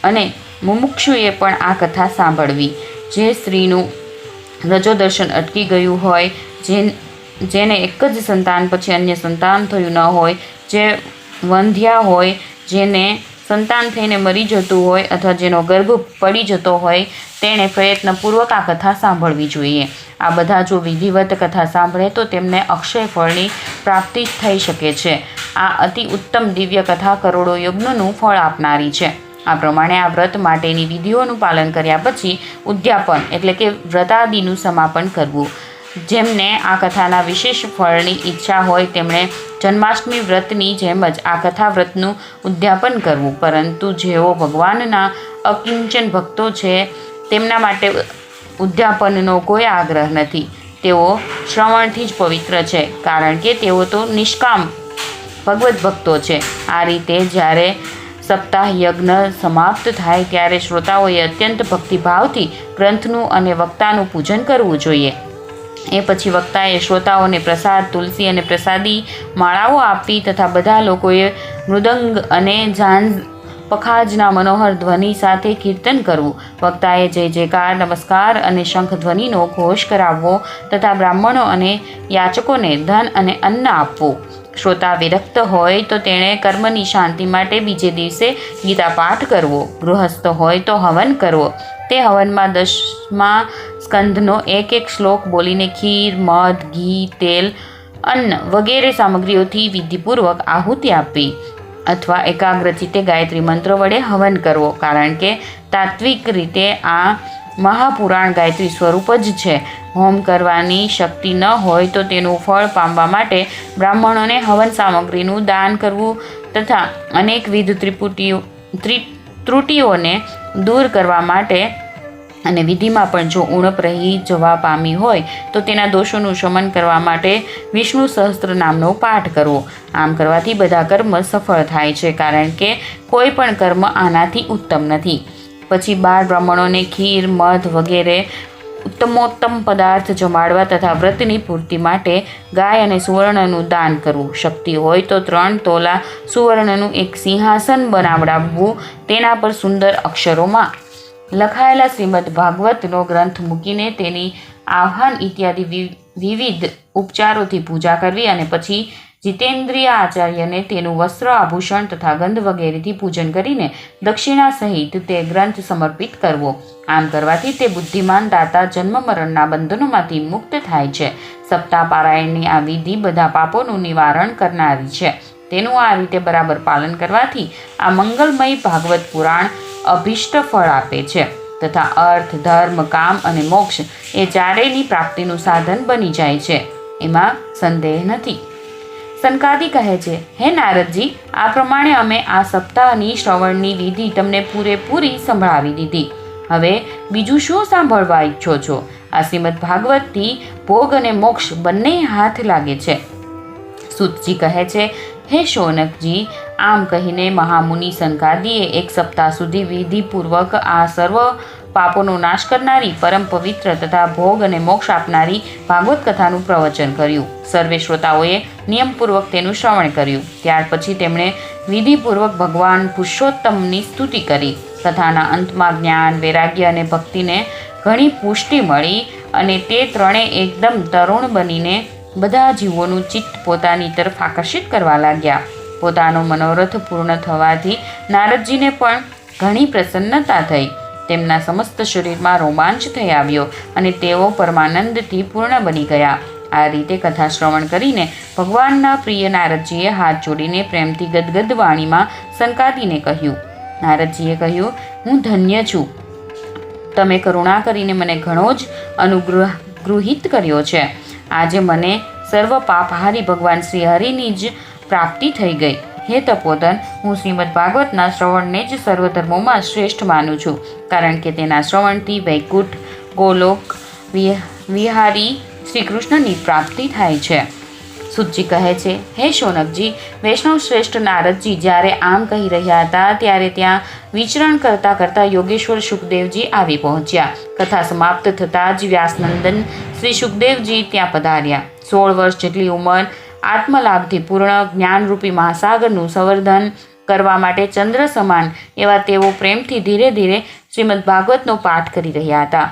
અને મુમુક્ષુએ પણ આ કથા સાંભળવી. જે સ્ત્રીનું રજોદર્શન અટકી ગયું હોય, જેને એક જ સંતાન પછી અન્ય સંતાન થયું ન હોય, જે વંધ્યા હોય, જેને સંતાન થઈને મરી જતું હોય અથવા જેનો ગર્ભ પડી જતો હોય, તેણે પ્રયત્નપૂર્વક આ કથા સાંભળવી જોઈએ. આ બધા જો વિધિવત કથા સાંભળે તો તેમને અક્ષય ફળની પ્રાપ્તિ થઈ શકે છે. આ અતિ ઉત્તમ દિવ્ય કથા કરોડો યજ્ઞનું ફળ આપનારી છે. આ પ્રમાણે આ વ્રત માટેની વિધિઓનું પાલન કર્યા પછી ઉદ્યાપન એટલે કે વ્રતાદિનું સમાપન કરવું. જેમને આ કથાના વિશેષ ફળની ઈચ્છા હોય તેમણે જન્માષ્ટમી વ્રતની જેમ જ આ કથા વ્રતનું ઉદ્યાપન કરવું. પરંતુ જેઓ ભગવાનના અકિંચન ભક્તો છે તેમના માટે ઉદ્યાપનનો કોઈ આગ્રહ નથી. તેઓ શ્રવણથી જ પવિત્ર છે, કારણ કે તેઓ તો નિષ્કામ ભગવત ભક્તો છે. આ રીતે જ્યારે સપ્તાહ યજ્ઞ સમાપ્ત થાય ત્યારે શ્રોતાઓએ અત્યંત ભક્તિભાવથી ગ્રંથનું અને વક્તાનું પૂજન કરવું જોઈએ. એ પછી વક્તાએ શ્રોતાઓને પ્રસાદ, તુલસી અને પ્રસાદી માળાઓ આપવી તથા બધા લોકોએ મૃદંગ અને ઝાંઝ પખાજના મનોહર ધ્વનિ સાથે કીર્તન કરવું. વક્તાએ જય જયકાર, નમસ્કાર અને શંખ ધ્વનિનો ઘોષ કરાવવો તથા બ્રાહ્મણો અને યાચકોને ધન અને અન્ન આપવું. શ્રોતા વિરક્ત હોય તો તેણે કર્મની શાંતિ માટે બીજે દિવસે ગીતા પાઠ કરવો. ગૃહસ્થ હોય તો હવન કરવો. તે હવનમાં 10મા સ્કંધનો એક શ્લોક બોલીને ખીર, મધ, ઘી, તેલ, અન્ન વગેરે સામગ્રીઓથી વિધિપૂર્વક આહુતિ આપવી અથવા એકાગ્રચિત્તે ગાયત્રી મંત્ર વડે હવન કરવો. કારણ કે તાત્વિક રીતે આ મહાપુરાણ ગાયત્રી સ્વરૂપ જ છે. હોમ કરવાની શક્તિ ન હોય તો તેનું ફળ પામવા માટે બ્રાહ્મણોને હવન સામગ્રીનું દાન કરવું તથા અનેકવિધ ત્રુટિઓને દૂર કરવા માટે અને વિધિમાં પણ જો ઉણપ રહી જવા પામી હોય તો તેના દોષોનું શમન કરવા માટે વિષ્ણુ સહસ્ત્ર નામનો પાઠ કરવો. આમ કરવાથી બધા કર્મ સફળ થાય છે, કારણ કે કોઈ પણ કર્મ આનાથી ઉત્તમ નથી. પછી 12 બ્રાહ્મણોને ખીર, મધ વગેરે ઉત્તમોત્તમ પદાર્થ જમાડવા તથા વ્રતની પૂર્તિ માટે ગાય અને સુવર્ણનું દાન કરવું. શક્તિ હોય તો 3 તોલા સુવર્ણનું એક સિંહાસન બનાવડાવવું. તેના પર સુંદર અક્ષરોમાં લખાયેલા શ્રીમદ ભાગવતનો ગ્રંથ મૂકીને તેની આહ્વાન ઇત્યાદિ વિવિધ ઉપચારોથી પૂજા કરવી અને પછી જીતેન્દ્રિય આચાર્યને તેનું વસ્ત્ર, આભૂષણ તથા ગંધ વગેરેથી પૂજન કરીને દક્ષિણા સહિત તે ગ્રંથ સમર્પિત કરવો. આમ કરવાથી તે બુદ્ધિમાન દાતા જન્મ મરણના બંધનોમાંથી મુક્ત થાય છે. સપ્તાહ પારાયણની આ વિધિ બધા પાપોનું નિવારણ કરનારી છે. તેનું આ રીતે બરાબર પાલન કરવાથી આ મંગલમય ભાગવત પુરાણ અભિષ્ટ ફળ આપે છે તથા અર્થ, ધર્મ, કામ અને મોક્ષ એ ચારેયની પ્રાપ્તિનું સાધન બની જાય છે. એમાં સંદેહ નથી. સનકાદિ કહે છે, હે નારદજી, આ પ્રમાણે અમે આ સપ્તાહની શ્રવણની વિધિ તમને પૂરેપૂરી સંભળાવી દીધી. હવે બીજું શું સાંભળવા ઈચ્છો છો? આ શ્રીમદ ભાગવતથી ભોગ અને મોક્ષ બંને હાથ લાગે છે. સૂતજી કહે છે, હે શૌનકજી, આમ કહીને મહામુનિ સનકાદિએ 1 સપ્તાહ સુધી વિધિપૂર્વક આ સર્વ પાપોનો નાશ કરનારી, પરમ પવિત્ર તથા ભોગ અને મોક્ષ આપનારી ભાગવત કથાનું પ્રવચન કર્યું. સર્વે શ્રોતાઓએ નિયમપૂર્વક તેનું શ્રવણ કર્યું. ત્યાર પછી તેમણે વિધિપૂર્વક ભગવાન પુરુષોત્તમની સ્તુતિ કરી. કથાના અંતમાં જ્ઞાન, વૈરાગ્ય અને ભક્તિને ઘણી પુષ્ટિ મળી. અને તે ત્રણેય એકદમ તરુણ બનીને બધા જીવોનું ચિત્ત પોતાની તરફ આકર્ષિત કરવા લાગ્યા. પોતાનો મનોરથ પૂર્ણ થવાથી નારદજીને પણ ઘણી પ્રસન્નતા થઈ. તેમના સમસ્ત શરીરમાં રોમાંચ થઈ આવ્યો અને તેઓ પરમાનંદથી પૂર્ણ બની ગયા. આ રીતે કથા શ્રવણ કરીને ભગવાનના પ્રિય નારદજીએ હાથ જોડીને પ્રેમથી ગદગદ વાણીમાં સંકાદીને કહ્યું. નારદજીએ કહ્યું, હું ધન્ય છું. તમે કરુણા કરીને મને ઘણો જ અનુગૃહિત કર્યો છે. આજે મને સર્વ પાપહારી ભગવાન શ્રી હરિની જ પ્રાપ્તિ થઈ ગઈ. હે તપોધન, હું શ્રીમદ ભાગવતના શ્રવણને જ સર્વધર્મોમાં શ્રેષ્ઠ માનું છું, કારણ કે તેના શ્રવણથી વૈકુંઠ ગોલોક વિહારી શ્રી કૃષ્ણની પ્રાપ્તિ થાય છે. સુતજી કહે છે, હે શૌનકજી, વૈષ્ણવ શ્રેષ્ઠ નારદજી જ્યારે આમ કહી રહ્યા હતા ત્યારે ત્યાં વિચરણ કરતાં કરતાં યોગેશ્વર સુખદેવજી આવી પહોંચ્યા. કથા સમાપ્ત થતાં જ વ્યાસનંદન શ્રી સુખદેવજી ત્યાં પધાર્યા. 16 વર્ષ જેટલી ઉંમર, આત્મલાભથી પૂર્ણ જ્ઞાનરૂપી મહાસાગરનું સંવર્ધન કરવા માટે ચંદ્ર સમાન એવા તેઓ પ્રેમથી ધીરે ધીરે શ્રીમદ ભાગવતનો પાઠ કરી રહ્યા હતા.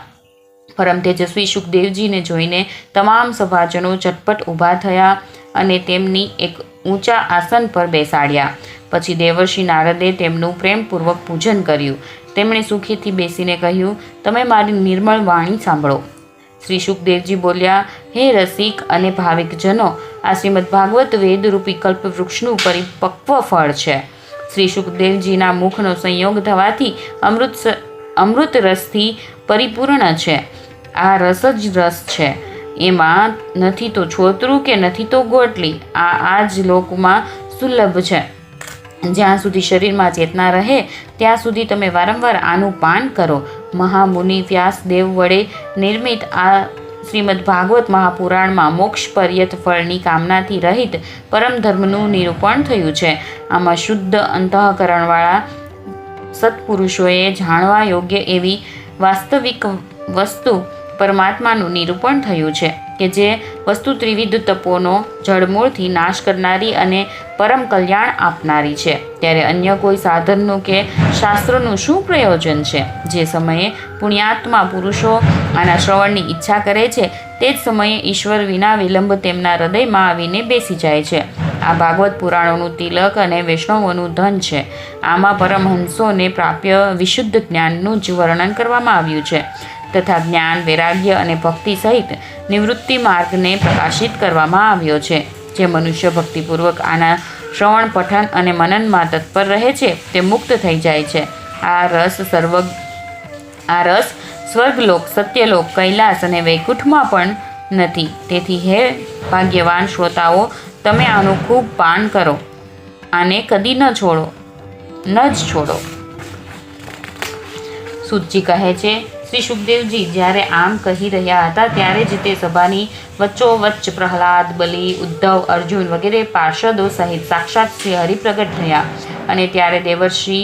પરમ તેજસ્વી સુખદેવજીને જોઈને તમામ સભાજનો ઝટપટ ઊભા થયા અને તેમની એક ઊંચા આસન પર બેસાડ્યા. પછી દેવર્ષિ નારદે તેમનું પ્રેમપૂર્વક પૂજન કર્યું. તેમણે સુખીથી બેસીને કહ્યું, તમે મારી નિર્મળ વાણી સાંભળો. શ્રી સુખદેવજી બોલ્યા, હે રસિક અને ભાવિકજનો, આ શ્રીમદ ભાગવત વેદરૂપી કલ્પવૃક્ષનું પરિપક્વ ફળ છે. શ્રી સુખદેવજીના મુખનો સંયોગ થવાથી અમૃત રસથી પરિપૂર્ણ છે. આ રસ જ રસ છે. એમાં નથી તો છોતરું કે નથી તો ગોટલી. આ જ લોકમાં સુલભ છે. જ્યાં સુધી શરીરમાં ચેતના રહે ત્યાં સુધી તમે વારંવાર આનું પાન કરો. મહામુનિ વ્યાસદેવ વડે નિર્મિત આ શ્રીમદ ભાગવત મહાપુરાણમાં મોક્ષપર્યત ફળની કામનાથી રહિત પરમ ધર્મનું નિરૂપણ થયું છે. આમાં શુદ્ધ અંતઃકરણવાળા સત્પુરુષોએ જાણવા યોગ્ય એવી વાસ્તવિક વસ્તુ પરમાત્માનું નિરૂપણ થયું છે કે જે વસ્તુ ત્રિવિધ તપોનો જળમૂળથી નાશ કરનારી અને પરમ કલ્યાણ આપનારી છે. ત્યારે અન્ય કોઈ સાધનનું કે શાસ્ત્રનું શું પ્રયોજન છે? જે સમયે પુણ્યાત્મા પુરુષો આના શ્રવણની ઈચ્છા કરે છે તે જ સમયે ઈશ્વર વિના વિલંબ તેમના હૃદયમાં આવીને બેસી જાય છે. આ ભાગવત પુરાણોનું તિલક અને વૈષ્ણવોનું ધન છે. આમાં પરમહંસોને પ્રાપ્ય વિશુદ્ધ જ્ઞાનનું જ વર્ણન કરવામાં આવ્યું છે તથા જ્ઞાન, વૈરાગ્ય અને ભક્તિ સહિત નિવૃત્તિ માર્ગને પ્રકાશિત કરવામાં આવ્યો છે. જે મનુષ્ય ભક્તિપૂર્વક આના શ્રવણ, પઠન અને મનનમાં તત્પર રહે છે તે મુક્ત થઈ જાય છે. આ રસ સ્વર્ગલોક, સત્યલોક, કૈલાસ અને વૈકુંઠમાં પણ નથી. તેથી હે ભાગ્યવાન શ્રોતાઓ, તમે આનું ખૂબ પાન કરો. આને કદી ન જ છોડો. સુતજી કહે છે, શ્રી સુખદેવજી જ્યારે આમ કહી રહ્યા હતા ત્યારે જ તે સભાની વચ્ચોવચ્ચ પ્રહલાદ, બલિ, ઉદ્ધવ, અર્જુન વગેરે પાર્ષદો સહિત સાક્ષાત શ્રી હરિ પ્રગટ થયા. અને ત્યારે દેવર્ષિ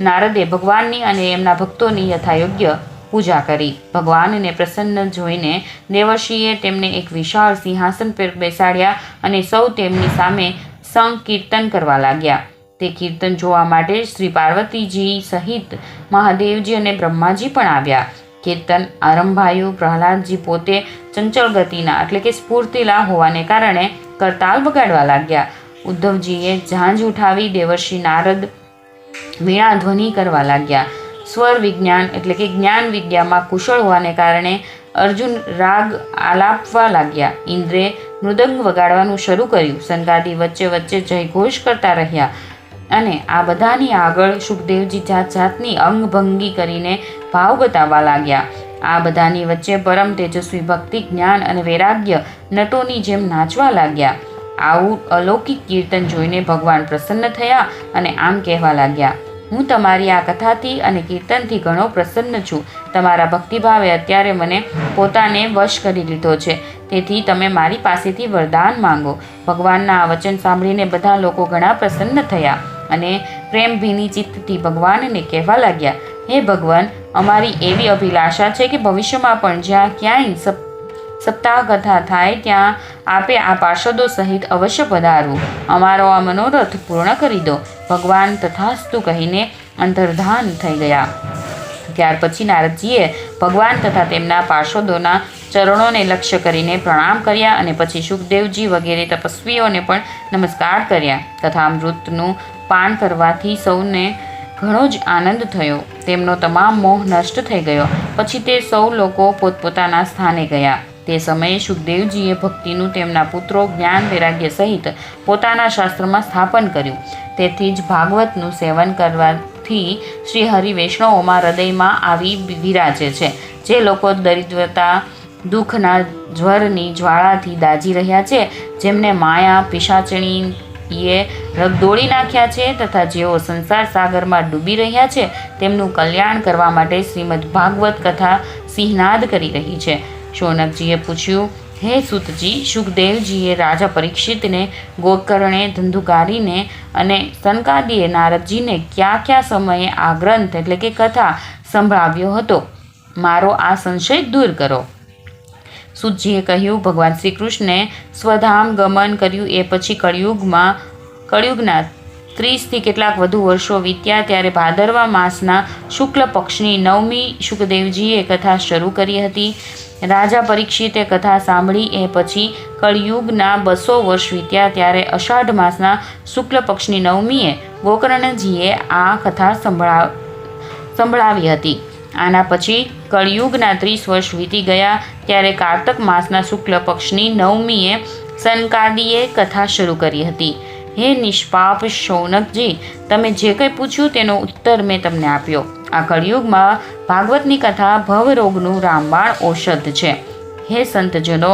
નારદે ભગવાનની અને એમના ભક્તોની યથાયોગ્ય પૂજા કરી. ભગવાનને પ્રસન્ન જોઈને દેવર્ષિએ તેમને એક વિશાળ સિંહાસન પર બેસાડ્યા અને સૌ તેમની સામે સંકીર્તન કરવા લાગ્યા. તે કીર્તન જોવા માટે શ્રી પાર્વતીજી સહિત મહાદેવજી અને બ્રહ્માજી પણ આવ્યા. કીર્તન આરંભાયું. પ્રહલાદજી પોતે ચંચળ ગતિના એટલે કે સ્ફૂર્તિલા હોવાને કારણે કરતાલ વગાડવા લાગ્યા. ઉદ્ધવજીએ ઝાંઝ ઉઠાવી દેવર્ષિ નારદ વીણા ધ્વનિ કરવા લાગ્યા. સ્વર વિજ્ઞાન એટલે કે જ્ઞાન વિદ્યામાં કુશળ હોવાને કારણે અર્જુન રાગ આલાપવા લાગ્યા. ઇન્દ્રે મૃદંગ વગાડવાનું શરૂ કર્યું. સંગાદી વચ્ચે વચ્ચે જયઘોષ કરતા રહ્યા. અને આ બધાની આગળ સુખદેવજી જાત જાતની અંગભંગી કરીને ભાવ બતાવવા લાગ્યા. આ બધાની વચ્ચે પરમ તેજસ્વી ભક્તિ, જ્ઞાન અને વૈરાગ્ય નટોની જેમ નાચવા લાગ્યા. આવું અલૌકિક કીર્તન જોઈને ભગવાન પ્રસન્ન થયા અને આમ કહેવા લાગ્યા, હું તમારી આ કથાથી અને કીર્તનથી ઘણો પ્રસન્ન છું. તમારા ભક્તિભાવે અત્યારે મને પોતાને વશ કરી લીધો છે. તેથી તમે મારી પાસેથી વરદાન માંગો. ભગવાનના આ વચન સાંભળીને બધા લોકો ઘણા પ્રસન્ન થયા અને પ્રેમભીની ચિત્તથી ભગવાનને કહેવા લાગ્યા, હે ભગવાન, અમારી એવી અભિલાષા છે કે ભવિષ્યમાં પણ જ્યાં ક્યાંય સપ્તાહ કથા થાય ત્યાં આપે આ પાર્ષદો સહિત અવશ્ય પધારવું. અમારો આ મનોરથ પૂર્ણ કરી દો. ભગવાન તથાસ્તુ કહીને અંતર્ધાન થઈ ગયા. ત્યાર પછી નારદજીએ ભગવાન તથા તેમના પાર્ષદોના ચરણોને લક્ષ્ય કરીને પ્રણામ કર્યા અને પછી સુખદેવજી વગેરે તપસ્વીઓને પણ નમસ્કાર કર્યા. કથામૃતનું પાન કરવાથી સૌને ઘણો જ આનંદ થયો. તેમનો તમામ મોહ નષ્ટ થઈ ગયો. પછી તે સૌ લોકો પોતપોતાના સ્થાને ગયા. તે સમયે સુખદેવજીએ ભક્તિનું તેમના પુત્રો જ્ઞાન વૈરાગ્ય સહિત પોતાના શાસ્ત્રમાં સ્થાપન કર્યું. તેથી જ ભાગવતનું સેવન કરવાથી શ્રી હરિ વૈષ્ણવોમાં હૃદયમાં આવી વિરાજે છે. જે લોકો દરિદ્રતા દુઃખના જ્વરની જ્વાળાથી દાઝી રહ્યા છે, જેમને માયા પિશાચણીએ રગદોળી નાખ્યા છે તથા જેઓ સંસાર સાગરમાં ડૂબી રહ્યા છે, તેમનું કલ્યાણ કરવા માટે શ્રીમદ ભાગવત કથા સિંહનાદ કરી રહી છે. શૌનકજીએ પૂછ્યું, હે સૂતજી, સુખદેવજીએ રાજા પરીક્ષિતને, ગોકર્ણે, ધંધુકારીને અને સનકાદીએ નારદજીને કયા કયા સમયે આ ગ્રંથ એટલે કે કથા સંભળાવ્યો હતો? મારો આ સંશય દૂર કરો. સૂતજીએ કહ્યું, ભગવાન શ્રી કૃષ્ણે સ્વધામ ગમન કર્યું એ પછી કળિયુગના 30થી કેટલાક વધુ વર્ષો વીત્યા ત્યારે ભાદરવા માસના શુક્લ પક્ષની 9મી સુખદેવજીએ કથા શરૂ કરી હતી. રાજા પરીક્ષિતે કથા સાંભળી એ પછી કળિયુગના 200 વર્ષ વીત્યા ત્યારે અષાઢ માસના શુક્લ પક્ષની 9મીએ ગોકર્ણજીએ આ કથા સંભળાવી હતી. આના પછી કળિયુગના 30 વર્ષ વીતી ગયા ત્યારે કારતક માસના શુક્લ પક્ષની 9મીએ સનકાદીએ કથા શરૂ કરી હતી. હે નિષ્પાપ શૌનકજી, તમે જે કંઈ પૂછ્યું તેનો ઉત્તર મેં તમને આપ્યો. આ કળિયુગમાં ભાગવતની કથા ભવરોગનું રામબાણ ઔષધ છે. હે સંતજનો,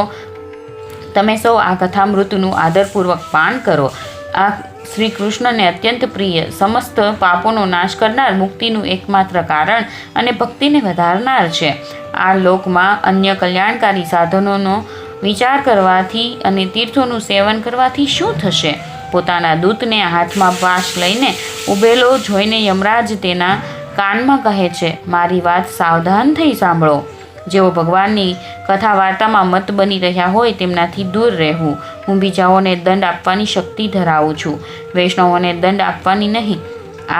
તમે સૌ આ કથામૃતનું આદરપૂર્વક પાન કરો. આ શ્રી કૃષ્ણને અત્યંત પ્રિય, સમસ્ત પાપોનો નાશ કરનાર, મુક્તિનું એકમાત્ર કારણ અને ભક્તિને વધારનાર છે. આ લોકમાં અન્ય કલ્યાણકારી સાધનોનો વિચાર કરવાથી અને તીર્થોનું સેવન કરવાથી શું થશે? પોતાના દૂતને હાથમાં પાશ લઈને ઊભેલો જોઈને યમરાજ તેના કાનમાં કહે છે, મારી વાત સાવધાન થઈ સાંભળો. જેઓ ભગવાનની કથા વાર્તામાં મત બની રહ્યા હોય તેમનાથી દૂર રહેવું. હું બીજાઓને દંડ આપવાની શક્તિ ધરાવું છું, વૈષ્ણવોને દંડ આપવાની નહીં.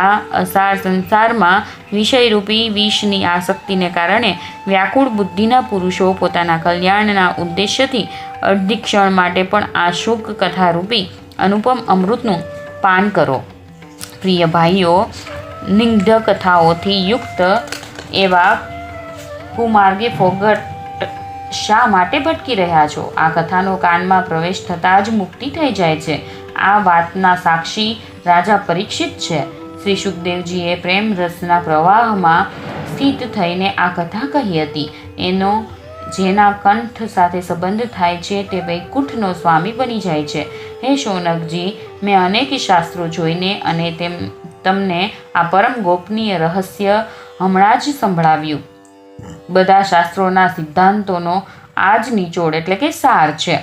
આ અસાર સંસારમાં વિષયરૂપી વિષની આસક્તિને કારણે વ્યાકુળ બુદ્ધિના પુરુષો પોતાના કલ્યાણના ઉદ્દેશ્યથી અડધી ક્ષણ માટે પણ આ શુક કથારૂપી અનુપમ અમૃતનું પાન કરો. પ્રિય ભાઈઓ, નિગ્ધ કથાઓથી યુક્ત એવા કુમાર્ગે ફોગટ શા માટે ભટકી રહ્યા છો? આ કથાનો કાનમાં પ્રવેશ થતાં જ મુક્તિ થઈ જાય છે. આ વાતના સાક્ષી રાજા પરીક્ષિત છે. શ્રી સુખદેવજીએ પ્રેમ રસના પ્રવાહમાં સ્થિત થઈને આ કથા કહી હતી. એનો જેના કંઠ સાથે સંબંધ થાય છે તે વૈકુંઠનો સ્વામી બની જાય છે. હે શૌનકજી, મેં અનેક શાસ્ત્રો જોઈને અને તમને આ પરમ ગોપનીય રહસ્ય હમણાં જ સંભળાવ્યું. બધા શાસ્ત્રોના સિદ્ધાંતોનો આ જ નિચોડ એટલે કે સાર છે.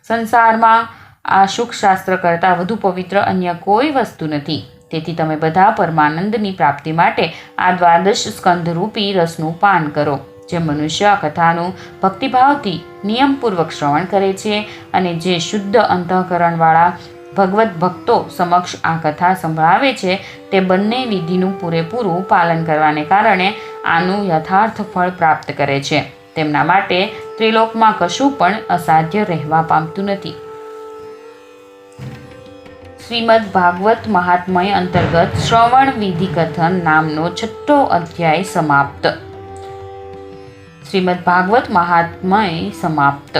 સંસારમાં આ શુકશાસ્ત્ર કરતાં વધુ પવિત્ર અન્ય કોઈ વસ્તુ નથી. તેથી તમે બધા પરમાનંદની પ્રાપ્તિ માટે આ દ્વાદશ સ્કંધરૂપી રસનું પાન કરો. જે મનુષ્ય આ કથાનું ભક્તિભાવથી નિયમપૂર્વક શ્રવણ કરે છે અને જે શુદ્ધ અંતઃકરણવાળા ભગવદ્ ભક્તો સમક્ષ આ કથા સંભળાવે છે, તે બંને વિધિનું પૂરેપૂરું પાલન કરવાને કારણે આનું યથાર્થ ફળ પ્રાપ્ત કરે છે. તેમના માટે ત્રિલોકમાં કશું પણ અસાધ્ય રહેવા પામતું નથી. શ્રીમદ ભાગવત મહાત્મય અંતર્ગત શ્રવણ વિધિ કથન નામનો 6થો અધ્યાય સમાપ્ત. શ્રીમદ ભાગવત મહાત્મય સમાપ્ત.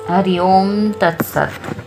હરિ ઓમ તત્સત.